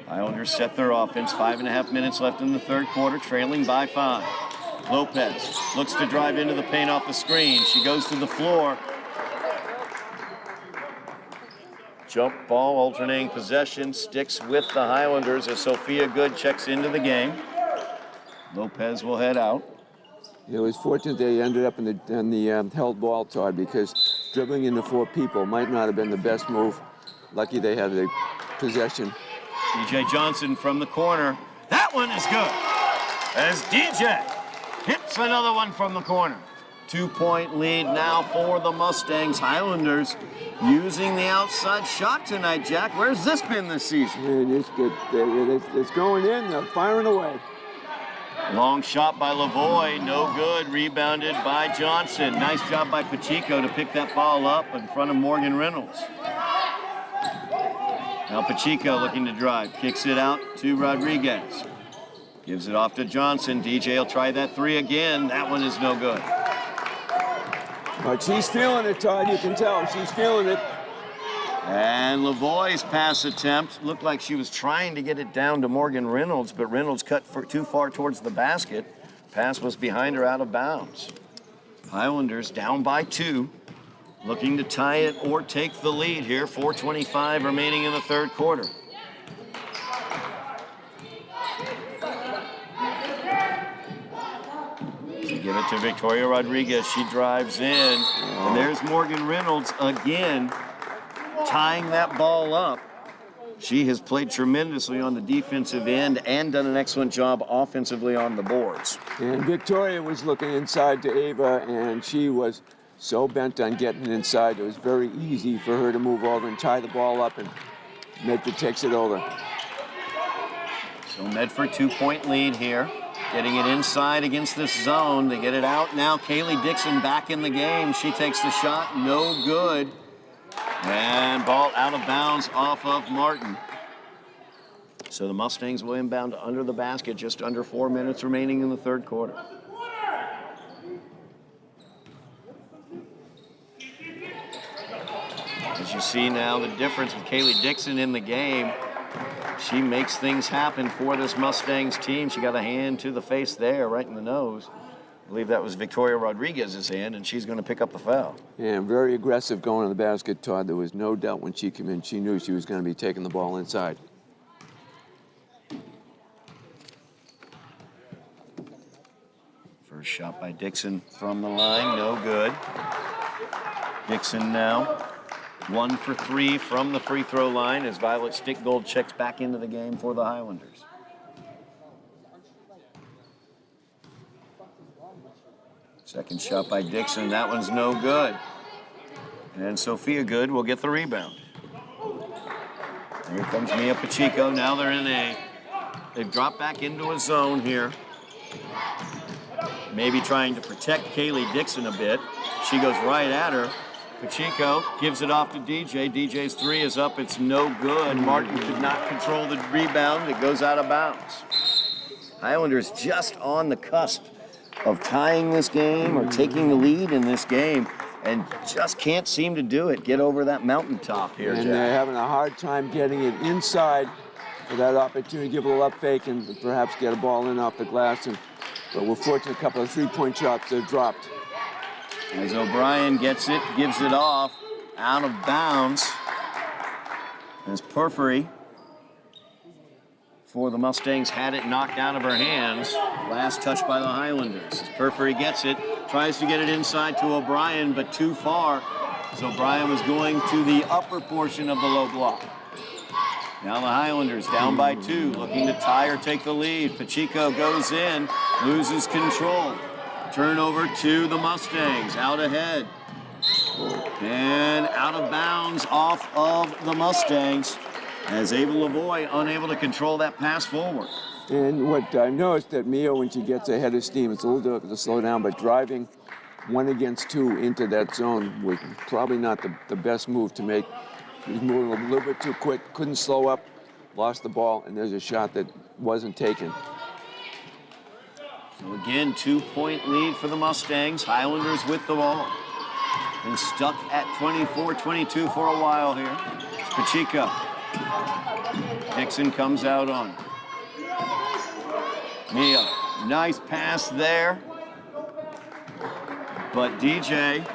Islanders set their offense. 5.5 minutes left in the third quarter, trailing by 5. Lopez looks to drive into the paint off the screen. She goes to the floor. Jump ball, alternating possession, sticks with the Highlanders as Sophia Good checks into the game. Lopez will head out. It was fortunate they ended up in the held ball, Todd, because dribbling into 4 people might not have been the best move. Lucky they had the possession. DJ Johnson from the corner. That one is good. As DJ hits another one from the corner. 2-point lead now for the Mustangs. Highlanders using the outside shot tonight, Jack. Where's this been this season? And it's going in. They're firing away. Long shot by Lavoie, no good. Rebounded by Johnson. Nice job by Pacheco to pick that ball up in front of Morgan Reynolds. Now Pacheco looking to drive. Kicks it out to Rodriguez. Gives it off to Johnson. DJ will try that 3 again. That one is no good. But she's feeling it, Todd. You can tell. She's feeling it. And Lavoie's pass attempt looked like she was trying to get it down to Morgan Reynolds, but Reynolds cut too far towards the basket. Pass was behind her, out of bounds. Highlanders down by 2, looking to tie it or take the lead here. 4:25 remaining in the third quarter. Give it to Victoria Rodriguez. She drives in. And there's Morgan Reynolds again, tying that ball up. She has played tremendously on the defensive end and done an excellent job offensively on the boards. And Victoria was looking inside to Ava, and she was so bent on getting it inside. It was very easy for her to move over and tie the ball up, and Medford takes it over. So Medford 2-point lead here. Getting it inside against this zone. They get it out now. Kaylee Dixon back in the game. She takes the shot. No good. And ball out of bounds off of Martin. So the Mustangs will inbound under the basket. Just under 4 minutes remaining in the third quarter. As you see now, the difference with Kaylee Dixon in the game. She makes things happen for this Mustangs team. She got a hand to the face there, right in the nose. I believe that was Victoria Rodriguez's hand, and she's going to pick up the foul. And very aggressive going to the basket, Todd. There was no doubt when she came in, she knew she was going to be taking the ball inside. First shot by Dixon from the line, no good. Dixon now 1 for 3 from the free throw line as Violet Stickgold checks back into the game for the Highlanders. Second shot by Dixon, that one's no good. And Sophia Good will get the rebound. Here comes Mia Pacheco. Now they've dropped back into a zone here. Maybe trying to protect Kaylee Dixon a bit. She goes right at her. Pacheco gives it off to DJ. DJ's three is up. It's no good. Martin could not control the rebound. It goes out of bounds. Highlanders just on the cusp of tying this game or taking the lead in this game and just can't seem to do it. Get over that mountaintop here, And Jack. they're having a hard time getting it inside for that opportunity to give a little up fake and perhaps get a ball in off the glass. But we're fortunate a couple of three-point shots they've dropped. As O'Brien gets it, gives it off, out of bounds. As Porphyry for the Mustangs had it knocked out of her hands. Last touch by the Highlanders. As Porphyry gets it, tries to get it inside to O'Brien, but too far. As O'Brien was going to the upper portion of the low block. Now the Highlanders down by 2, looking to tie or take the lead. Pacheco goes in, loses control. Turnover to the Mustangs, out ahead. And out of bounds off of the Mustangs as Ava Lavoie unable to control that pass forward. And what I noticed that Mia, when she gets ahead of steam, it's a little difficult to slow down, but driving 1 against 2 into that zone was probably not the best move to make. She was moving a little bit too quick, couldn't slow up, lost the ball, and there's a shot that wasn't taken. So again, 2-point lead for the Mustangs. Highlanders with the ball. Been stuck at 24-22 for a while here. It's Pacheco. Dixon comes out on. Mia, nice pass there. But DJ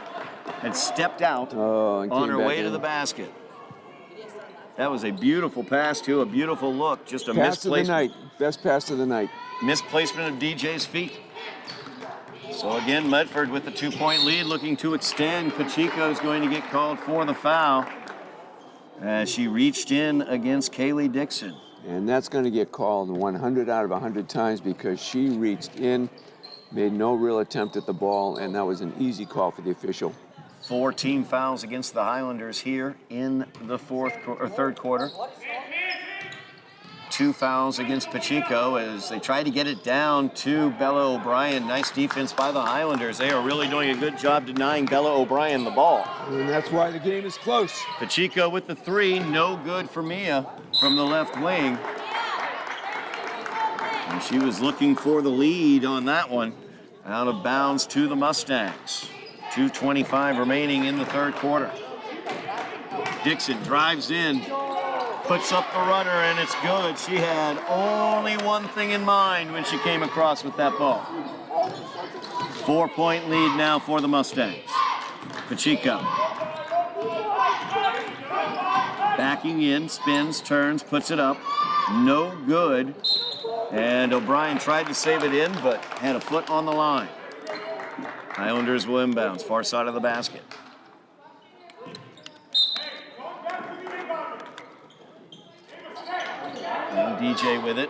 had stepped out and on came her back way to in. the basket. That was a beautiful pass, too. A beautiful look. Just a Pass of the misplacement. night. Best pass of the night. Misplacement of DJ's feet. So again, Medford with the 2-point lead, looking to extend. Pacheco's going to get called for the foul as she reached in against Kaylee Dixon. And that's going to get called 100 out of 100 times because she reached in, made no real attempt at the ball, and that was an easy call for the official. 4 team fouls against the Highlanders here in the third quarter. 2 fouls against Pacheco as they try to get it down to Bella O'Brien. Nice defense by the Highlanders. They are really doing a good job denying Bella O'Brien the ball. And that's why the game is close. Pacheco with the 3, no good for Mia from the left wing. And she was looking for the lead on that one. Out of bounds to the Mustangs. 2:25 remaining in the third quarter. Dixon drives in, puts up the runner, and it's good. She had only one thing in mind when she came across with that ball. 4-point lead now for the Mustangs. Pacheco. Backing in, spins, turns, puts it up. No good. And O'Brien tried to save it in, but had a foot on the line. Highlanders will inbounds, far side of the basket. And DJ with it.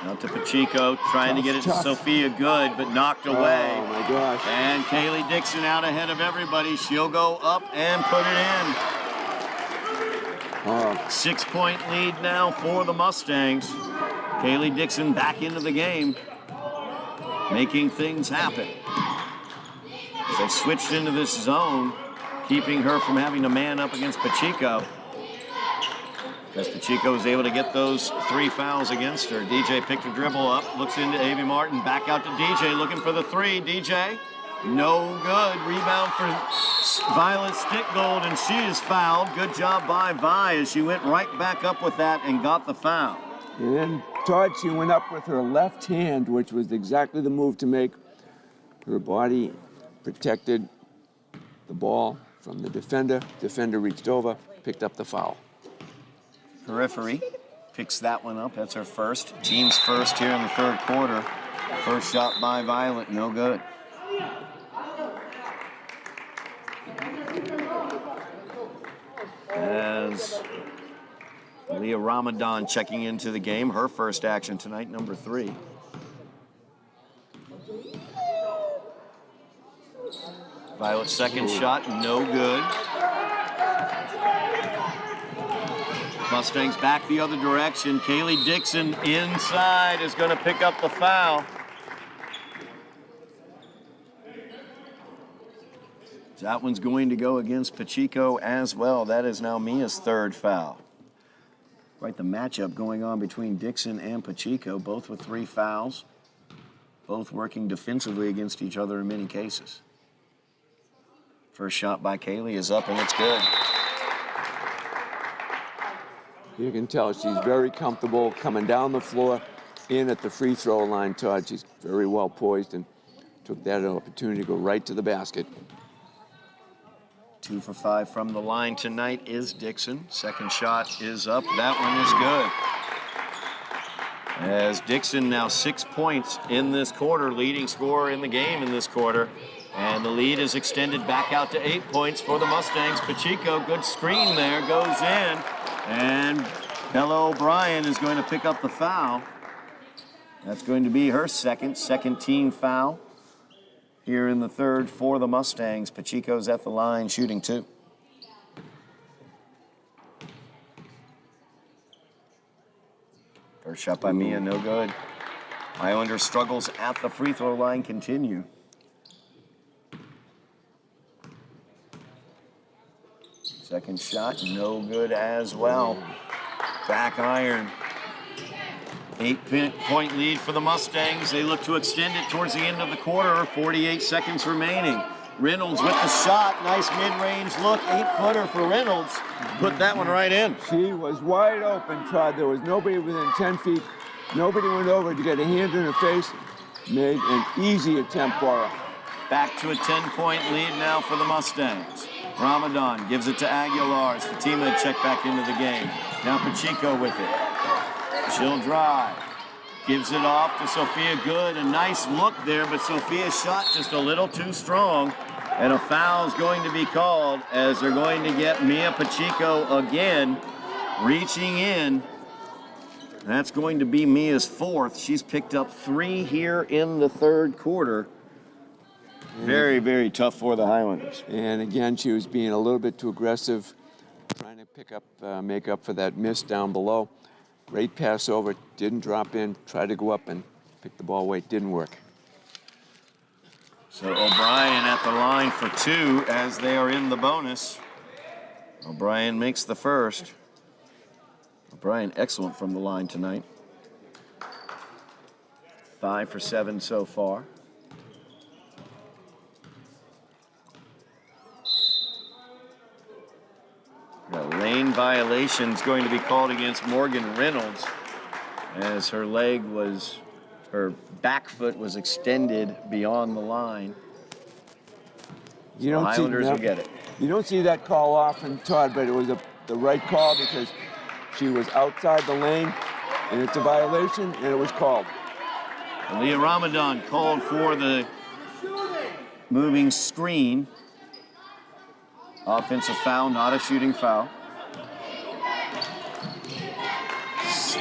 Out to Pacheco, trying to get it to Sophia Good, but knocked away. Oh my gosh. And Kaylee Dixon out ahead of everybody. She'll go up and put it in. 6-point lead now for the Mustangs. Kaylee Dixon back into the game, making things happen. As they switched into this zone, keeping her from having to man up against Pacheco. Because Pacheco was able to get those 3 fouls against her. DJ picked a dribble up, looks into Avi Martin, back out to DJ, looking for the 3. DJ, no good. Rebound for Violet Stickgold, and she is fouled. Good job by Vi as she went right back up with that and got the foul. And then Todd, she went up with her left hand, which was exactly the move to make. Her body protected the ball from the defender. Defender reached over, picked up the foul. Periphery picks that one up. That's her first. Team's first here in the third quarter. First shot by Violet, no good. As Leah Ramadan checking into the game, her first action tonight, number 3. Violet's second shot, no good. Mustangs back the other direction. Kaylee Dixon inside is going to pick up the foul. That one's going to go against Pacheco as well. That is now Mia's third foul. Quite the matchup going on between Dixon and Pacheco, both with 3 fouls, both working defensively against each other in many cases. First shot by Kaylee is up, and it's good. You can tell she's very comfortable coming down the floor, in at the free throw line, Todd. She's very well poised and took that opportunity to go right to the basket. 2 for 5 from the line tonight is Dixon. Second shot is up. That one is good. As Dixon now 6 points in this quarter, leading scorer in the game in this quarter. And the lead is extended back out to 8 points for the Mustangs. Pacheco, good screen there, goes in. And Bella O'Brien is going to pick up the foul. That's going to be her second team foul here in the third for the Mustangs. Pacheco's at the line shooting 2. First shot by Mia, no good. Islander struggles at the free throw line continue. Second shot, no good as well. Back iron. 8-point lead for the Mustangs. They look to extend it towards the end of the quarter. 48 seconds remaining. Reynolds with the shot. Nice mid-range look. 8-footer for Reynolds. Put that one right in. She was wide open, Todd. There was nobody within 10 feet. Nobody went over to get a hand in her face. Made an easy attempt for her. Back to a 10-point lead now for the Mustangs. Ramadan gives it to Aguilar. Fatima had checked back into the game. Now Pacheco with it. She'll drive. Gives it off to Sophia Good. A nice look there, but Sophia's shot just a little too strong. And a foul is going to be called as they're going to get Mia Pacheco again reaching in. That's going to be Mia's 4th. She's picked up 3 here in the third quarter. Very, very tough for the Highlanders. And again, she was being a little bit too aggressive, trying to make up for that miss down below. Great pass over, didn't drop in, tried to go up and pick the ball away, didn't work. So O'Brien at the line for 2 as they are in the bonus. O'Brien makes the first. O'Brien excellent from the line tonight. 5 for 7 so far. A lane violation is going to be called against Morgan Reynolds as her back foot was extended beyond the line. You don't Highlanders will get it. You don't see that call often, Todd, but it was the right call because she was outside the lane, and it's a violation, and it was called. Leah Ramadan called for the moving screen. Offensive foul, not a shooting foul.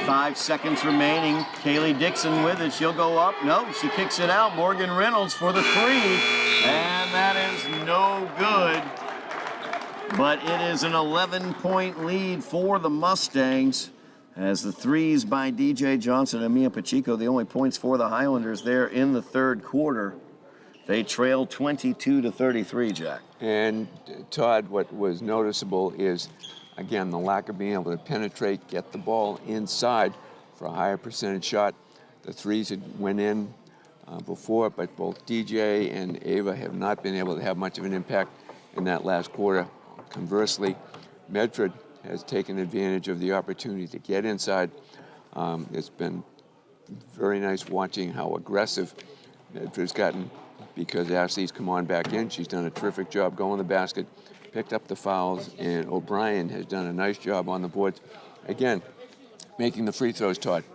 5 seconds remaining. Kaylee Dixon with it. She'll go up. No, she kicks it out. Morgan Reynolds for the 3. And that is no good. But it is an 11-point lead for the Mustangs as the 3s by DJ Johnson and Mia Pacheco, the only points for the Highlanders there in the third quarter. They trail 22-33, Jack. And Todd, what was noticeable is, again, the lack of being able to penetrate, get the ball inside for a higher percentage shot. The 3s had went in before, but both DJ and Ava have not been able to have much of an impact in that last quarter. Conversely, Medford has taken advantage of the opportunity to get inside. It's been very nice watching how aggressive Medford's gotten because Ashley's come on back in. She's done a terrific job going to the basket, picked up the fouls, and O'Brien has done a nice job on the boards. Again, making the free throws, Todd.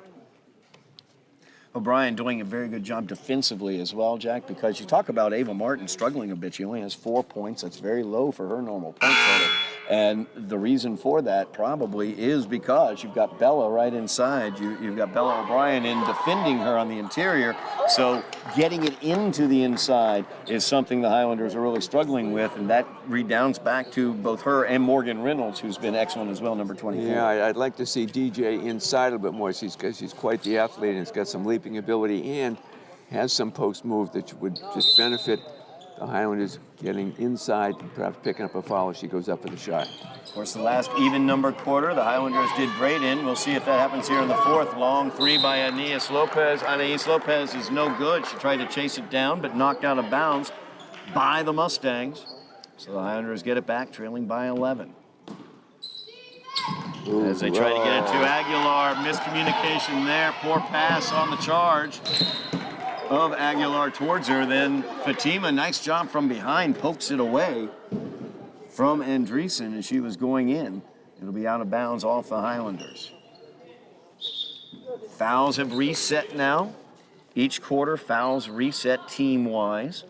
O'Brien doing a very good job defensively as well, Jack, because you talk about Ava Martin struggling a bit. She only has 4 points. That's very low for her normal point total. And the reason for that probably is because you've got Bella right inside. You've got Bella O'Brien in defending her on the interior. So getting it into the inside is something the Highlanders are really struggling with, and that redounds back to both her and Morgan Reynolds, who's been excellent as well, number 24. Yeah, I'd like to see DJ inside a little bit more. She's quite the athlete and has got some leaping ability and has some post move that would just benefit the Highlanders getting inside and perhaps picking up a foul as she goes up for the shot. Of course, the last even-numbered quarter, the Highlanders did great in. We'll see if that happens here in the fourth. Long three by Anais Lopez. Anais Lopez is no good. She tried to chase it down, but knocked out of bounds by the Mustangs. So the Highlanders get it back, trailing by 11. Ooh, as they try to get it to Aguilar. Miscommunication there. Poor pass on the charge of Aguilar towards her. Then Fatima, nice job from behind, pokes it away from Andreessen as she was going in. It'll be out of bounds off the Highlanders. Fouls have reset now. Each quarter, fouls reset team-wise.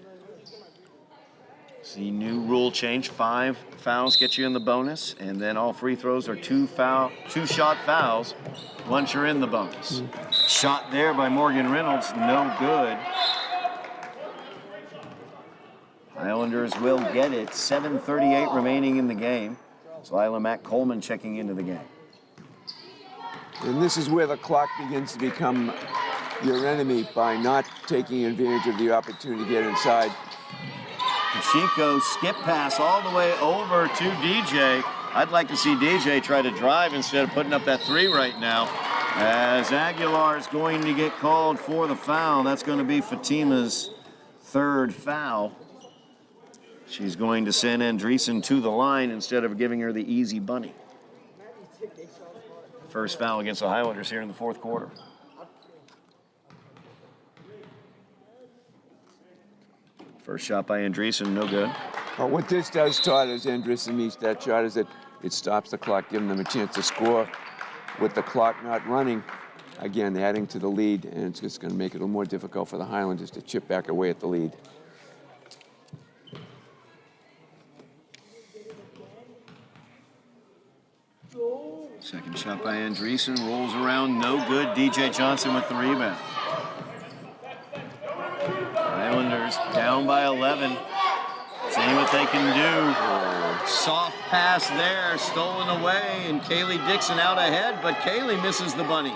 See, new rule change. 5 fouls get you in the bonus, and then all free throws are 2-shot fouls once you're in the bonus. Shot there by Morgan Reynolds, no good. Highlanders will get it. 7:38 remaining in the game. So Lila Mack Coleman checking into the game. And this is where the clock begins to become your enemy by not taking advantage of the opportunity to get inside. Pacheco skip pass all the way over to DJ. I'd like to see DJ try to drive instead of putting up that 3 right now. As Aguilar is going to get called for the foul. That's going to be Fatima's 3rd foul. She's going to send Andreessen to the line instead of giving her the easy bunny. First foul against the Highlanders here in the 4th quarter. First shot by Andreessen, no good. Well, what this does, Todd, as Andreessen meets that shot, is that it stops the clock, giving them a chance to score with the clock not running. Again, adding to the lead, and it's just going to make it a little more difficult for the Highlanders to chip back away at the lead. Second shot by Andreessen, rolls around, no good. DJ Johnson with the rebound. Islanders down by 11. Seeing what they can do. Soft pass there, stolen away, and Kaylee Dixon out ahead, but Kaylee misses the bunny.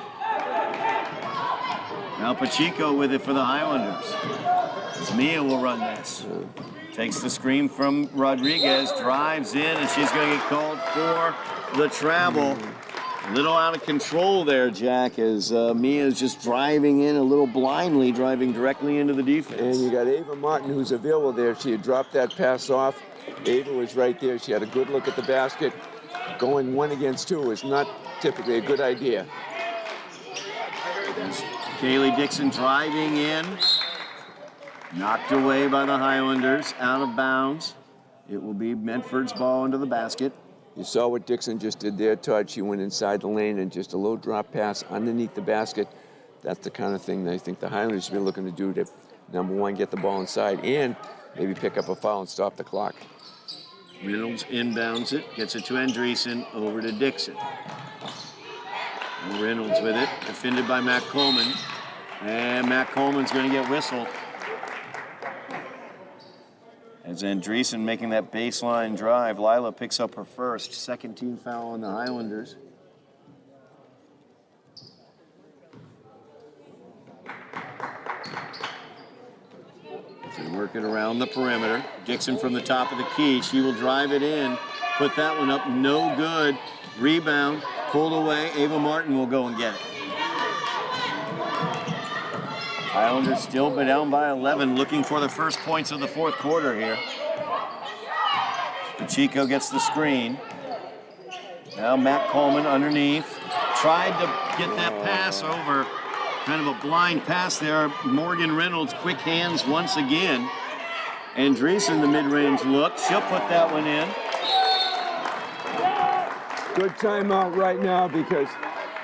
Now Pacheco with it for the Highlanders. As Mia will run this. Takes the screen from Rodriguez, drives in, and she's going to get called for the travel. A little out of control there, Jack, as Mia's just driving in a little blindly, driving directly into the defense. And you got Ava Martin, who's available there. She had dropped that pass off. Ava was right there. She had a good look at the basket. Going 1 against 2 is not typically a good idea. Kaylee Dixon driving in. Knocked away by the Highlanders, out of bounds. It will be Medford's ball into the basket. You saw what Dixon just did there, Todd. She went inside the lane and just a low drop pass underneath the basket. That's the kind of thing that I think the Highlanders should be looking to do to, number 1, get the ball inside and maybe pick up a foul and stop the clock. Reynolds inbounds it, gets it to Andreessen, over to Dixon. And Reynolds with it, defended by Matt Coleman. And Matt Coleman's going to get whistled. As Andreessen making that baseline drive, Lila picks up her first. 2nd team foul on the Highlanders. So work it around the perimeter. Dixon from the top of the key. She will drive it in. Put that one up, no good. Rebound, pulled away. Ava Martin will go and get it. Islanders still down by 11, looking for the first points of the 4th quarter here. Pacheco gets the screen. Now Matt Coleman underneath. Tried to get that pass over. Kind of a blind pass there. Morgan Reynolds, quick hands once again. Andreessen, the mid-range look. She'll put that one in. Good timeout right now because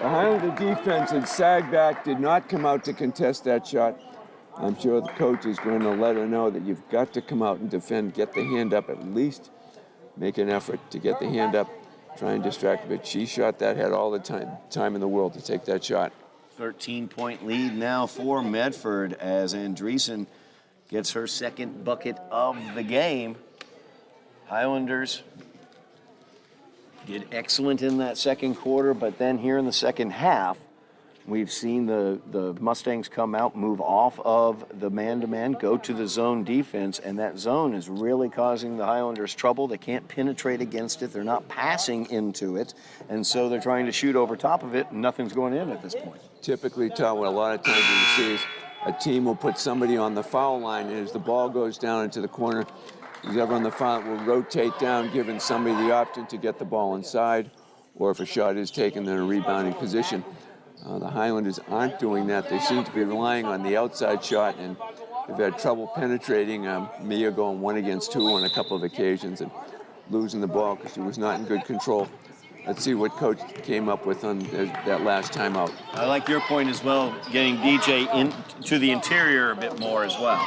the Highlander defense had sagged back, did not come out to contest that shot. I'm sure the coach is going to let her know that you've got to come out and defend, get the hand up, at least make an effort to get the hand up, try and distract, but she shot that head all the time in the world to take that shot. 13-point lead now for Medford as Andreessen gets her 2nd bucket of the game. Highlanders did excellent in that 2nd quarter, but then here in the 2nd half, We've seen the Mustangs come out, move off of the man-to-man, go to the zone defense, and that zone is really causing the Highlanders trouble. They can't penetrate against it. They're not passing into it, and so they're trying to shoot over top of it, and nothing's going in at this point. Typically, Todd, what a lot of times you see is a team will put somebody on the foul line, and as the ball goes down into the corner, whoever on the foul will rotate down, giving somebody the option to get the ball inside, or if a shot is taken, then a rebounding position. The Highlanders aren't doing that. They seem to be relying on the outside shot, and they've had trouble penetrating. Mia going 1 against 2 on a couple of occasions and losing the ball because she was not in good control. Let's see what coach came up with on that last timeout. I like your point as well, getting DJ into the interior a bit more as well.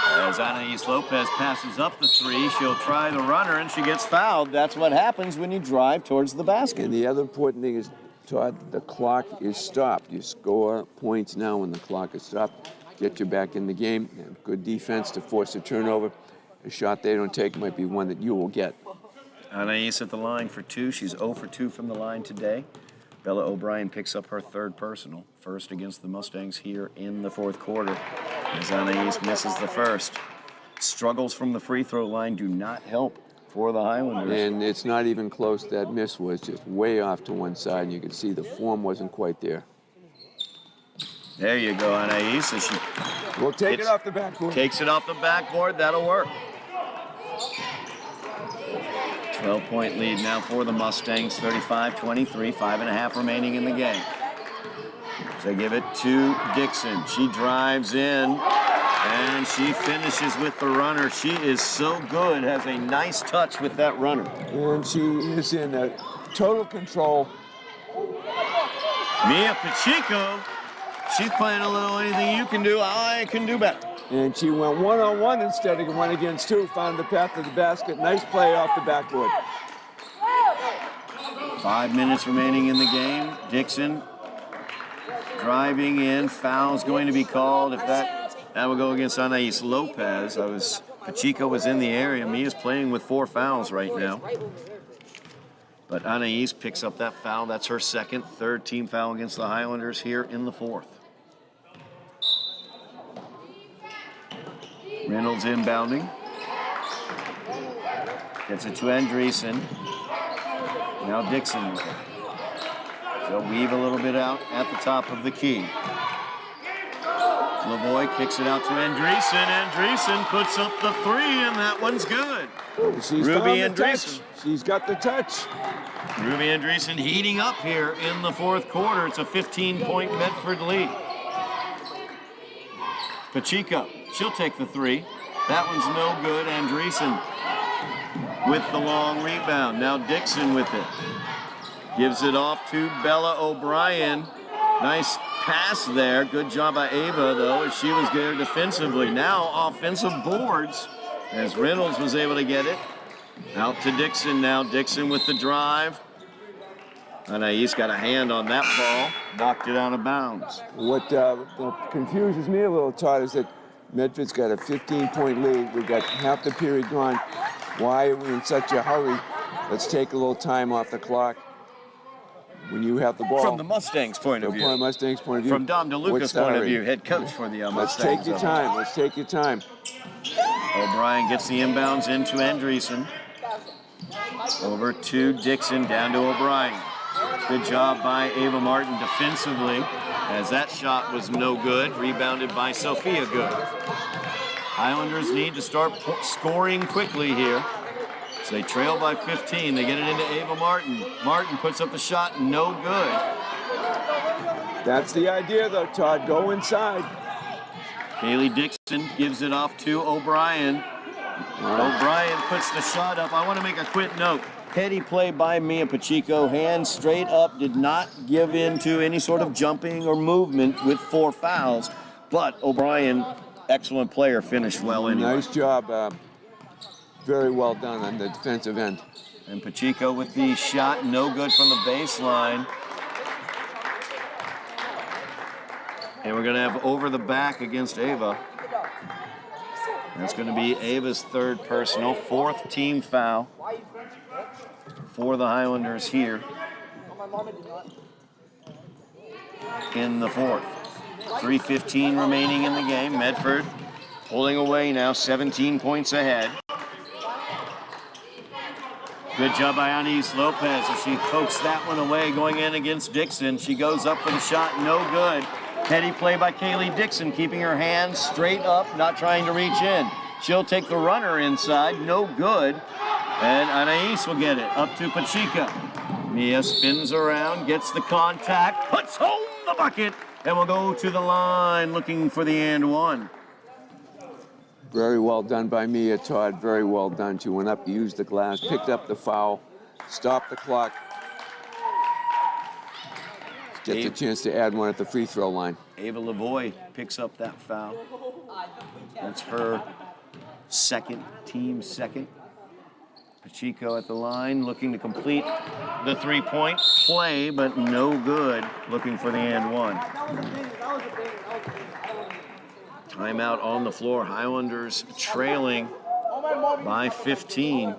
As Anais Lopez passes up the 3, she'll try the runner, and she gets fouled. That's what happens when you drive towards the basket. And the other important thing is, Todd, the clock is stopped. You score points now when the clock is stopped. Get you back in the game. And good defense to force a turnover. A shot they don't take might be one that you will get. Anais at the line for 2. She's 0 for 2 from the line today. Bella O'Brien picks up her 3rd personal. First against the Mustangs here in the 4th quarter. As Anais misses the first. Struggles from the free throw line do not help for the Highlanders. And it's not even close. That miss was just way off to one side, and you can see the form wasn't quite there. There you go, Anais. So she We'll take it off the backboard. Takes it off the backboard. That'll work. 12-point lead now for the Mustangs. 35-23. 5.5 remaining in the game. They give it to Dixon. She drives in. And she finishes with the runner. She is so good, has a nice touch with that runner. And she is in total control. Mia Pacheco, she's playing a little anything you can do, I can do better. And she went 1-on-1 instead of 1 against 2, found the path to the basket. Nice play off the backboard. 5 minutes remaining in the game. Dixon driving in. Foul's going to be called. If that will go against Anais Lopez. Pacheco was in the area. Mia's playing with 4 fouls right now. But Anais picks up that foul. That's her 2nd, 3rd team foul against the Highlanders here in the 4th. Reynolds inbounding. Gets it to Andreessen. Now Dixon with it. They'll weave a little bit out at the top of the key. Lavoie kicks it out to Andreessen. Andreessen puts up the 3, and that one's good. She's Ruby Andreessen. She's got the touch. Ruby Andreessen heating up here in the 4th quarter. It's a 15-point Medford lead. Pacheco, she'll take the 3. That one's no good. Andreessen with the long rebound. Now Dixon with it. Gives it off to Bella O'Brien. Nice pass there. Good job by Ava, though, as she was there defensively. Now offensive boards as Reynolds was able to get it. Out to Dixon now. Dixon with the drive. Anais got a hand on that ball. Knocked it out of bounds. What confuses me a little, Todd, is that Medford's got a 15-point lead. We've got half the period gone. Why are we in such a hurry? Let's take a little time off the clock. When you have the ball. From the Mustangs' point of view. From the Mustangs' point of view. From Dom DeLuca's point of view, head coach for the Mustangs. Let's take your time. Let's take your time. O'Brien gets the inbounds into Andreessen. Over to Dixon, down to O'Brien. Good job by Ava Martin defensively, as that shot was no good. Rebounded by Sophia Good. Highlanders need to start scoring quickly here. So they trail by 15. They get it into Ava Martin. Martin puts up the shot, no good. That's the idea, though, Todd. Go inside. Kaylee Dixon gives it off to O'Brien. O'Brien puts the shot up. I want to make a quick note. Heady play by Mia Pacheco. Hands straight up. Did not give in to any sort of jumping or movement with 4 fouls. But O'Brien, excellent player, finished well anyway. Nice job. Very well done on the defensive end. And Pacheco with the shot, no good from the baseline. And we're going to have over the back against Ava. That's going to be Ava's 3rd personal, 4th team foul for the Highlanders here. in the fourth. 3:15 remaining in the game. Medford pulling away now, 17 points ahead. Good job by Anais Lopez as she pokes that one away going in against Dixon. She goes up for the shot, no good. Heady play by Kaylee Dixon, keeping her hands straight up, not trying to reach in. She'll take the runner inside, no good. And Anais will get it up to Pacheco. Mia spins around, gets the contact, puts home the bucket, and will go to the line looking for the and one. Very well done by Mia, Todd. Very well done. She went up, used the glass, picked up the foul, stopped the clock. Gets a chance to add one at the free throw line. Ava Lavoie picks up that foul. That's her second, team second. Pacheco at the line, looking to complete the three-point play, but no good. Looking for the and one. Timeout on the floor. Highlanders trailing by 15.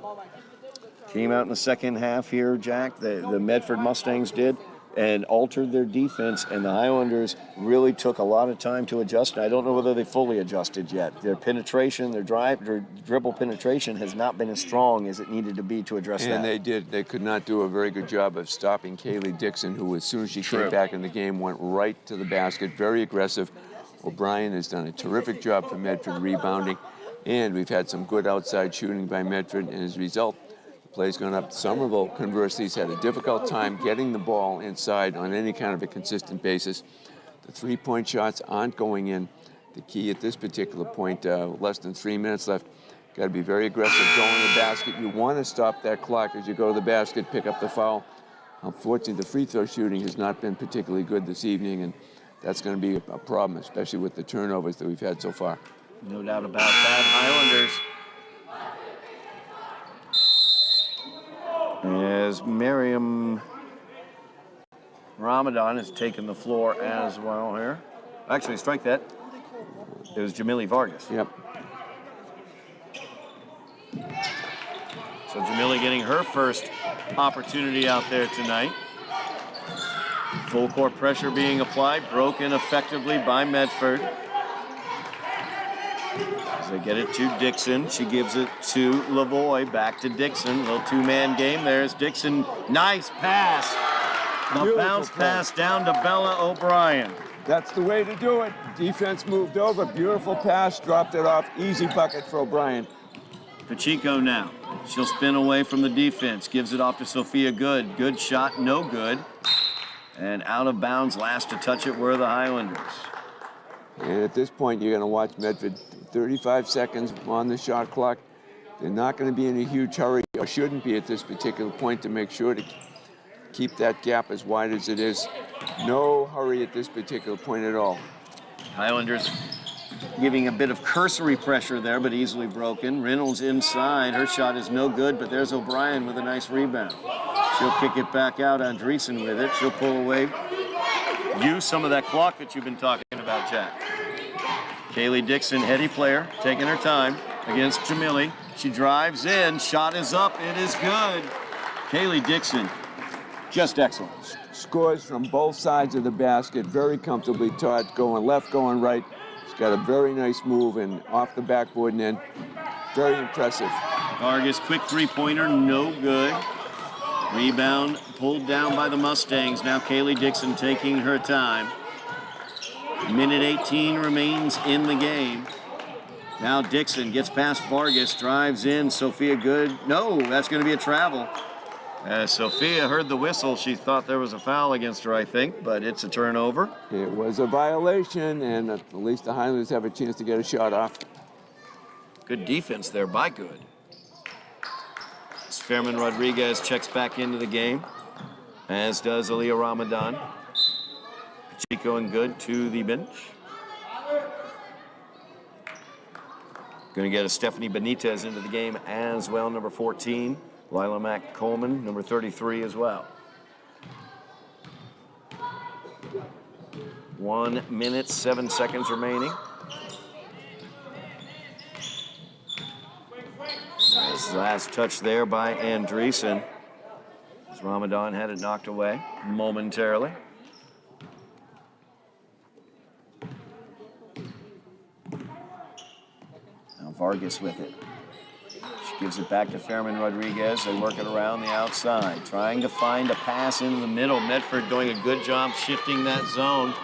Came out in the second half here, Jack. The Medford Mustangs did, and altered their defense, and the Highlanders really took a lot of time to adjust. I don't know whether they fully adjusted yet. Their penetration, their dribble penetration has not been as strong as it needed to be to address that. And they did. They could not do a very good job of stopping Kaylee Dixon, who as soon as she came back in the game went right to the basket, very aggressive. O'Brien has done a terrific job for Medford rebounding, and we've had some good outside shooting by Medford, and as a result, the play's gone up. Somerville, conversely, has had a difficult time getting the ball inside on any kind of a consistent basis. The three-point shots aren't going in. The key at this particular point, less than 3 minutes left, got to be very aggressive going to the basket. You want to stop that clock as you go to the basket, pick up the foul. Unfortunately, the free throw shooting has not been particularly good this evening, and that's going to be a problem, especially with the turnovers that we've had so far. No doubt about that. Highlanders, as Miriam Ramadan has taken the floor as well here. Actually, strike that. It was Jamili Vargas. Yep. So Jamili getting her first opportunity out there tonight. Full court pressure being applied, broken effectively by Medford. As they get it to Dixon, she gives it to Lavoie, back to Dixon. Little two-man game. There's Dixon, nice pass. The bounce pass down to Bella O'Brien. That's the way to do it. Defense moved over, beautiful pass, dropped it off, easy bucket for O'Brien. Pacheco now. She'll spin away from the defense, gives it off to Sophia Good. Good shot, no good. And out of bounds, last to touch it were the Highlanders. And at this point, you're going to watch Medford. 35 seconds on the shot clock. They're not going to be in a huge hurry, or shouldn't be at this particular point, to make sure to keep that gap as wide as it is. No hurry at this particular point at all. Highlanders giving a bit of cursory pressure there, but easily broken. Reynolds inside. Her shot is no good, but there's O'Brien with a nice rebound. She'll kick it back out. Andreessen with it. She'll pull away. Use some of that clock that you've been talking about, Jack. Kaylee Dixon, heady player, taking her time against Jamili. She drives in. Shot is up. It is good. Kaylee Dixon, just excellent. Scores from both sides of the basket very comfortably. Todd going left, going right. She's got a very nice move and off the backboard and in. Very impressive. Vargas, quick three-pointer, no good. Rebound pulled down by the Mustangs. Now Kaylee Dixon taking her time. Minute 18 remains in the game. Now Dixon gets past Vargas, drives in. Sophia Good. No, that's going to be a travel. As Sophia heard the whistle, she thought there was a foul against her, I think, but it's a turnover. It was a violation, and at least the Highlanders have a chance to get a shot off. Good defense there by Good. Fairman Rodriguez checks back into the game, as does Aaliyah Ramadan. Pacheco and Good to the bench. Going to get a Stephanie Benitez into the game as well, number 14. Lila Mack Coleman, number 33 as well. 1 minute, 7 seconds remaining. Nice last touch there by Andreessen. As Ramadan had it knocked away momentarily. Vargas with it. She gives it back to Fairman Rodriguez. They work it around the outside, trying to find a pass into the middle. Medford doing a good job shifting that zone.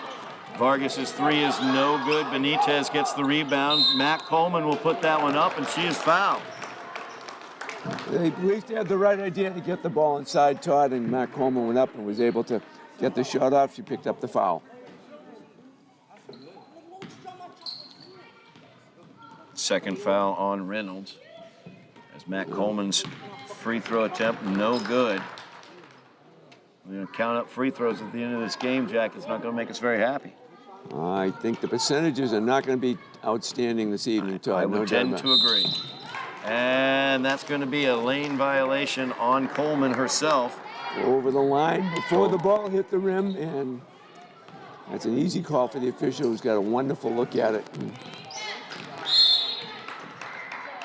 Vargas's three is no good. Benitez gets the rebound. Matt Coleman will put that one up, and she is fouled. They at least had the right idea to get the ball inside, Todd, and Matt Coleman went up and was able to get the shot off. She picked up the foul. Second foul on Reynolds. As Matt Coleman's free throw attempt, no good. We're going to count up free throws at the end of this game, Jack. It's not going to make us very happy. I think the percentages are not going to be outstanding this evening, Todd. I would tend to agree. And that's going to be a lane violation on Coleman herself. Over the line before the ball hit the rim, and that's an easy call for the official who's got a wonderful look at it.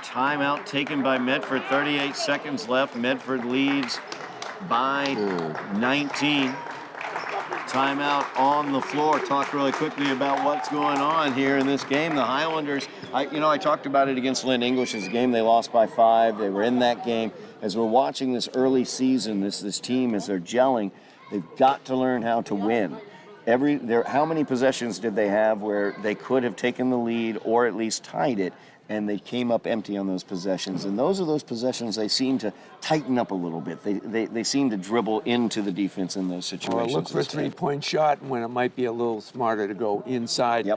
Timeout taken by Medford. 38 seconds left. Medford leads by 19. Timeout on the floor. Talk really quickly about what's going on here in this game. The Highlanders, I talked about it against Lynn English's game. They lost by 5. They were in that game. As we're watching this early season, this team, as they're gelling, they've got to learn how to win. How many possessions did they have where they could have taken the lead or at least tied it, and they came up empty on those possessions? And those are those possessions they seem to tighten up a little bit. They seem to dribble into the defense in those situations. Or look for a three-point shot when it might be a little smarter to go inside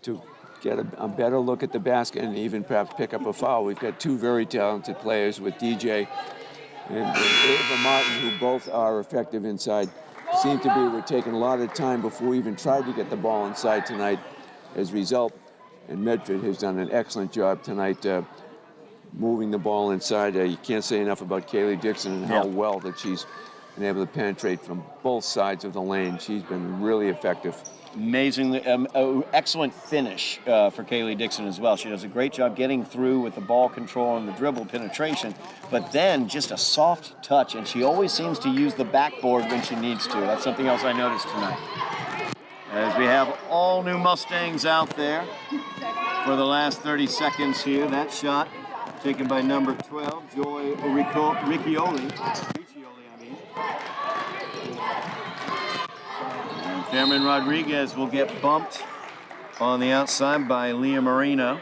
to get a better look at the basket and even perhaps pick up a foul. We've got two very talented players with DJ and Ava Martin, who both are effective inside. Seem to be we're taking a lot of time before we even tried to get the ball inside tonight. As a result, and Medford has done an excellent job tonight moving the ball inside. You can't say enough about Kaylee Dixon and how well that she's been able to penetrate from both sides of the lane. She's been really effective. Amazingly, excellent finish for Kaylee Dixon as well. She does a great job getting through with the ball control and the dribble penetration, but then just a soft touch, and she always seems to use the backboard when she needs to. That's something else I noticed tonight. As we have all new Mustangs out there for the last 30 seconds here. That shot taken by number 12, Joy Riccioli. And Fairman Rodriguez will get bumped on the outside by Leah Marino.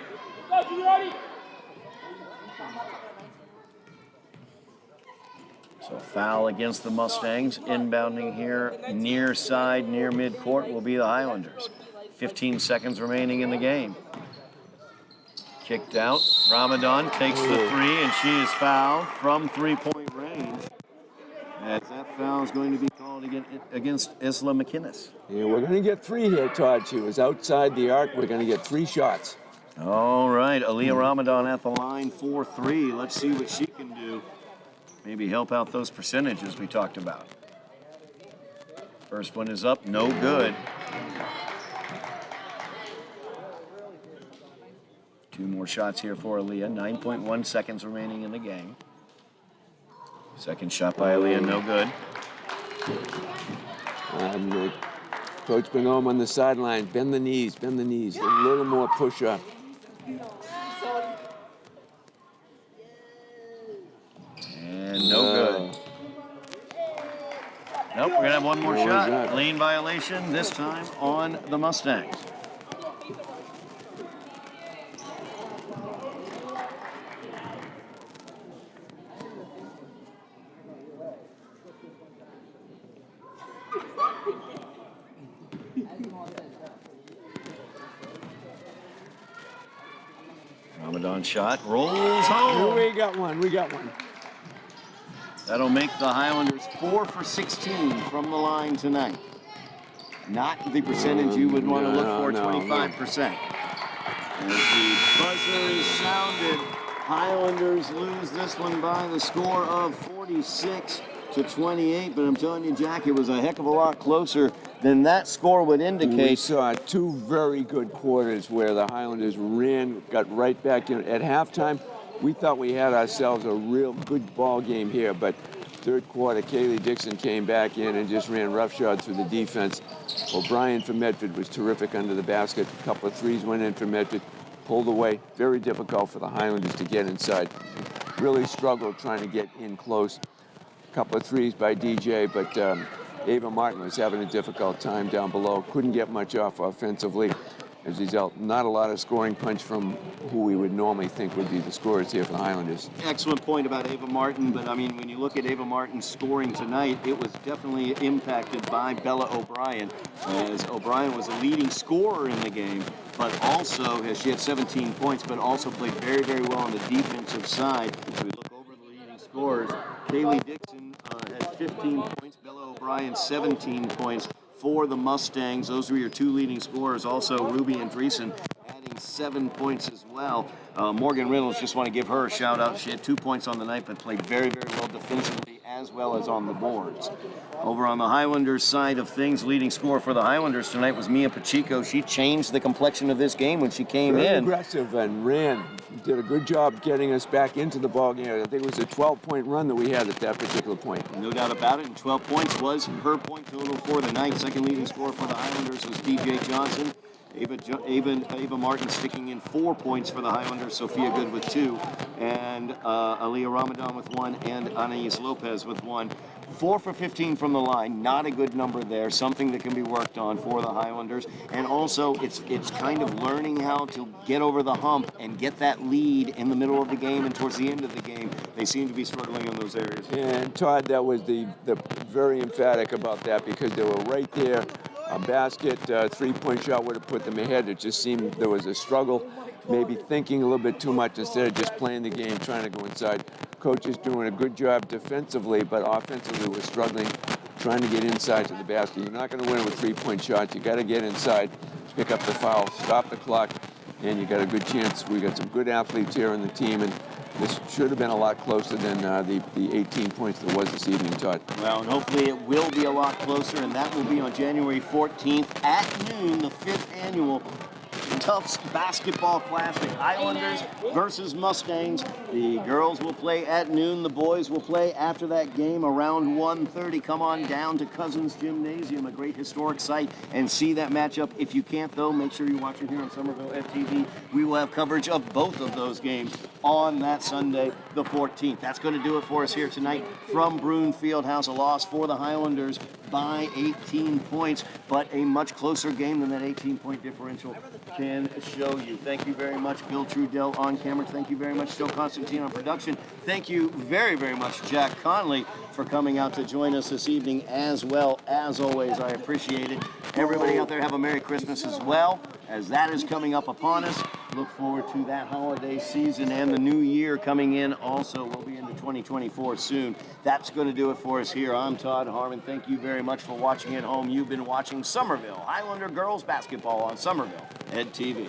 So foul against the Mustangs. Inbounding here near side, near midcourt will be the Highlanders. 15 seconds remaining in the game. Kicked out. Ramadan takes the three, and she is fouled from three-point range. As that foul is going to be called against Isla McInnes. Yeah, we're going to get 3 here, Todd. She was outside the arc. We're going to get 3 shots. All right, Aaliyah Ramadan at the line for 3. Let's see what she can do. Maybe help out those percentages we talked about. First one is up, no good. 2 more shots here for Aaliyah. 9.1 seconds remaining in the game. Second shot by Aaliyah, no good. Coach Benome on the sideline. Bend the knees, bend the knees. A little more push up. And no good. Nope, we're going to have one more shot. Lane violation, this time on the Mustangs. Ramadan shot, rolls home. We got one. That'll make the Highlanders 4 for 16 from the line tonight. Not the percentage you would want to look for, 25%. As the buzzer is sounded, Highlanders lose this one by the score of 46-28. But I'm telling you, Jack, it was a heck of a lot closer than that score would indicate. We saw 2 very good quarters where the Highlanders got right back in. At halftime, we thought we had ourselves a real good ball game here, but third quarter, Kaylee Dixon came back in and just ran roughshod through the defense. O'Brien for Medford was terrific under the basket. A couple of threes went in for Medford. pulled away. Very difficult for the Highlanders to get inside. Really struggled trying to get in close. A couple of threes by DJ, but Ava Martin was having a difficult time down below. Couldn't get much off offensively. As a result, not a lot of scoring punch from who we would normally think would be the scorers here for the Highlanders. Excellent point about Ava Martin, but I mean, when you look at Ava Martin's scoring tonight, it was definitely impacted by Bella O'Brien, as O'Brien was a leading scorer in the game, but also, as she had 17 points, but also played very, very well on the defensive side. If we look over the leading scorers, Kaylee Dixon had 15 points, Bella O'Brien 17 points. For the Mustangs, those were your two leading scorers. Also, Ruby Andreessen adding 7 points as well. Morgan Reynolds, just want to give her a shout out. She had 2 points on the night, but played very, very well defensively as well as on the boards. Over on the Highlanders side of things, leading scorer for the Highlanders tonight was Mia Pacheco. She changed the complexion of this game when she came Very in. aggressive and ran. Did a good job getting us back into the ball game. I think it was a 12-point run that we had at that particular point. No doubt about it, and 12 points was her point total for the night. Second leading scorer for the Highlanders was DJ Johnson. Ava Martin sticking in 4 points for the Highlanders, Sophia Good with 2, and Aaliyah Ramadan with 1, and Anais Lopez with 1. 4 for 15 from the line, not a good number there, something that can be worked on for the Highlanders. And also, it's kind of learning how to get over the hump and get that lead in the middle of the game and towards the end of the game. They seem to be struggling in those areas. And Todd, that was the very emphatic about that, because they were right there. A basket, three-point shot would have put them ahead. It just seemed there was a struggle, maybe thinking a little bit too much instead of just playing the game, trying to go inside. Coach is doing a good job defensively, but offensively we're struggling, trying to get inside to the basket. You're not going to win with three-point shots. You got to get inside, pick up the foul, stop the clock, and you got a good chance. We got some good athletes here on the team, and this should have been a lot closer than the 18 points that was this evening, Todd. Well, and hopefully it will be a lot closer, and that will be on January 14th at noon, the 5th annual Tufts Basketball Classic. Highlanders versus Mustangs. The girls will play at noon. The boys will play after that game around 1:30. Come on down to Cousins Gymnasium, a great historic site, and see that matchup. If you can't, though, make sure you watch it here on Somerville FTV. We will have coverage of both of those games on that Sunday, the 14th. That's going to do it for us here tonight from Bruin Fieldhouse. A loss for the Highlanders by 18 points, but a much closer game than that 18-point differential can show you. Thank you very much, Bill Trudell on camera. Thank you very much, Joe Constantine on production. Thank you very, very much, Jack Conley, for coming out to join us this evening as well. As always, I appreciate it. Everybody out there, have a Merry Christmas as well, as that is coming up upon us. Look forward to that holiday season and the new year coming in also. We'll be into 2024 soon. That's going to do it for us here. I'm Todd Harmon. Thank you very much for watching at home. You've been watching Somerville Highlander Girls Basketball on Somerville Ed TV.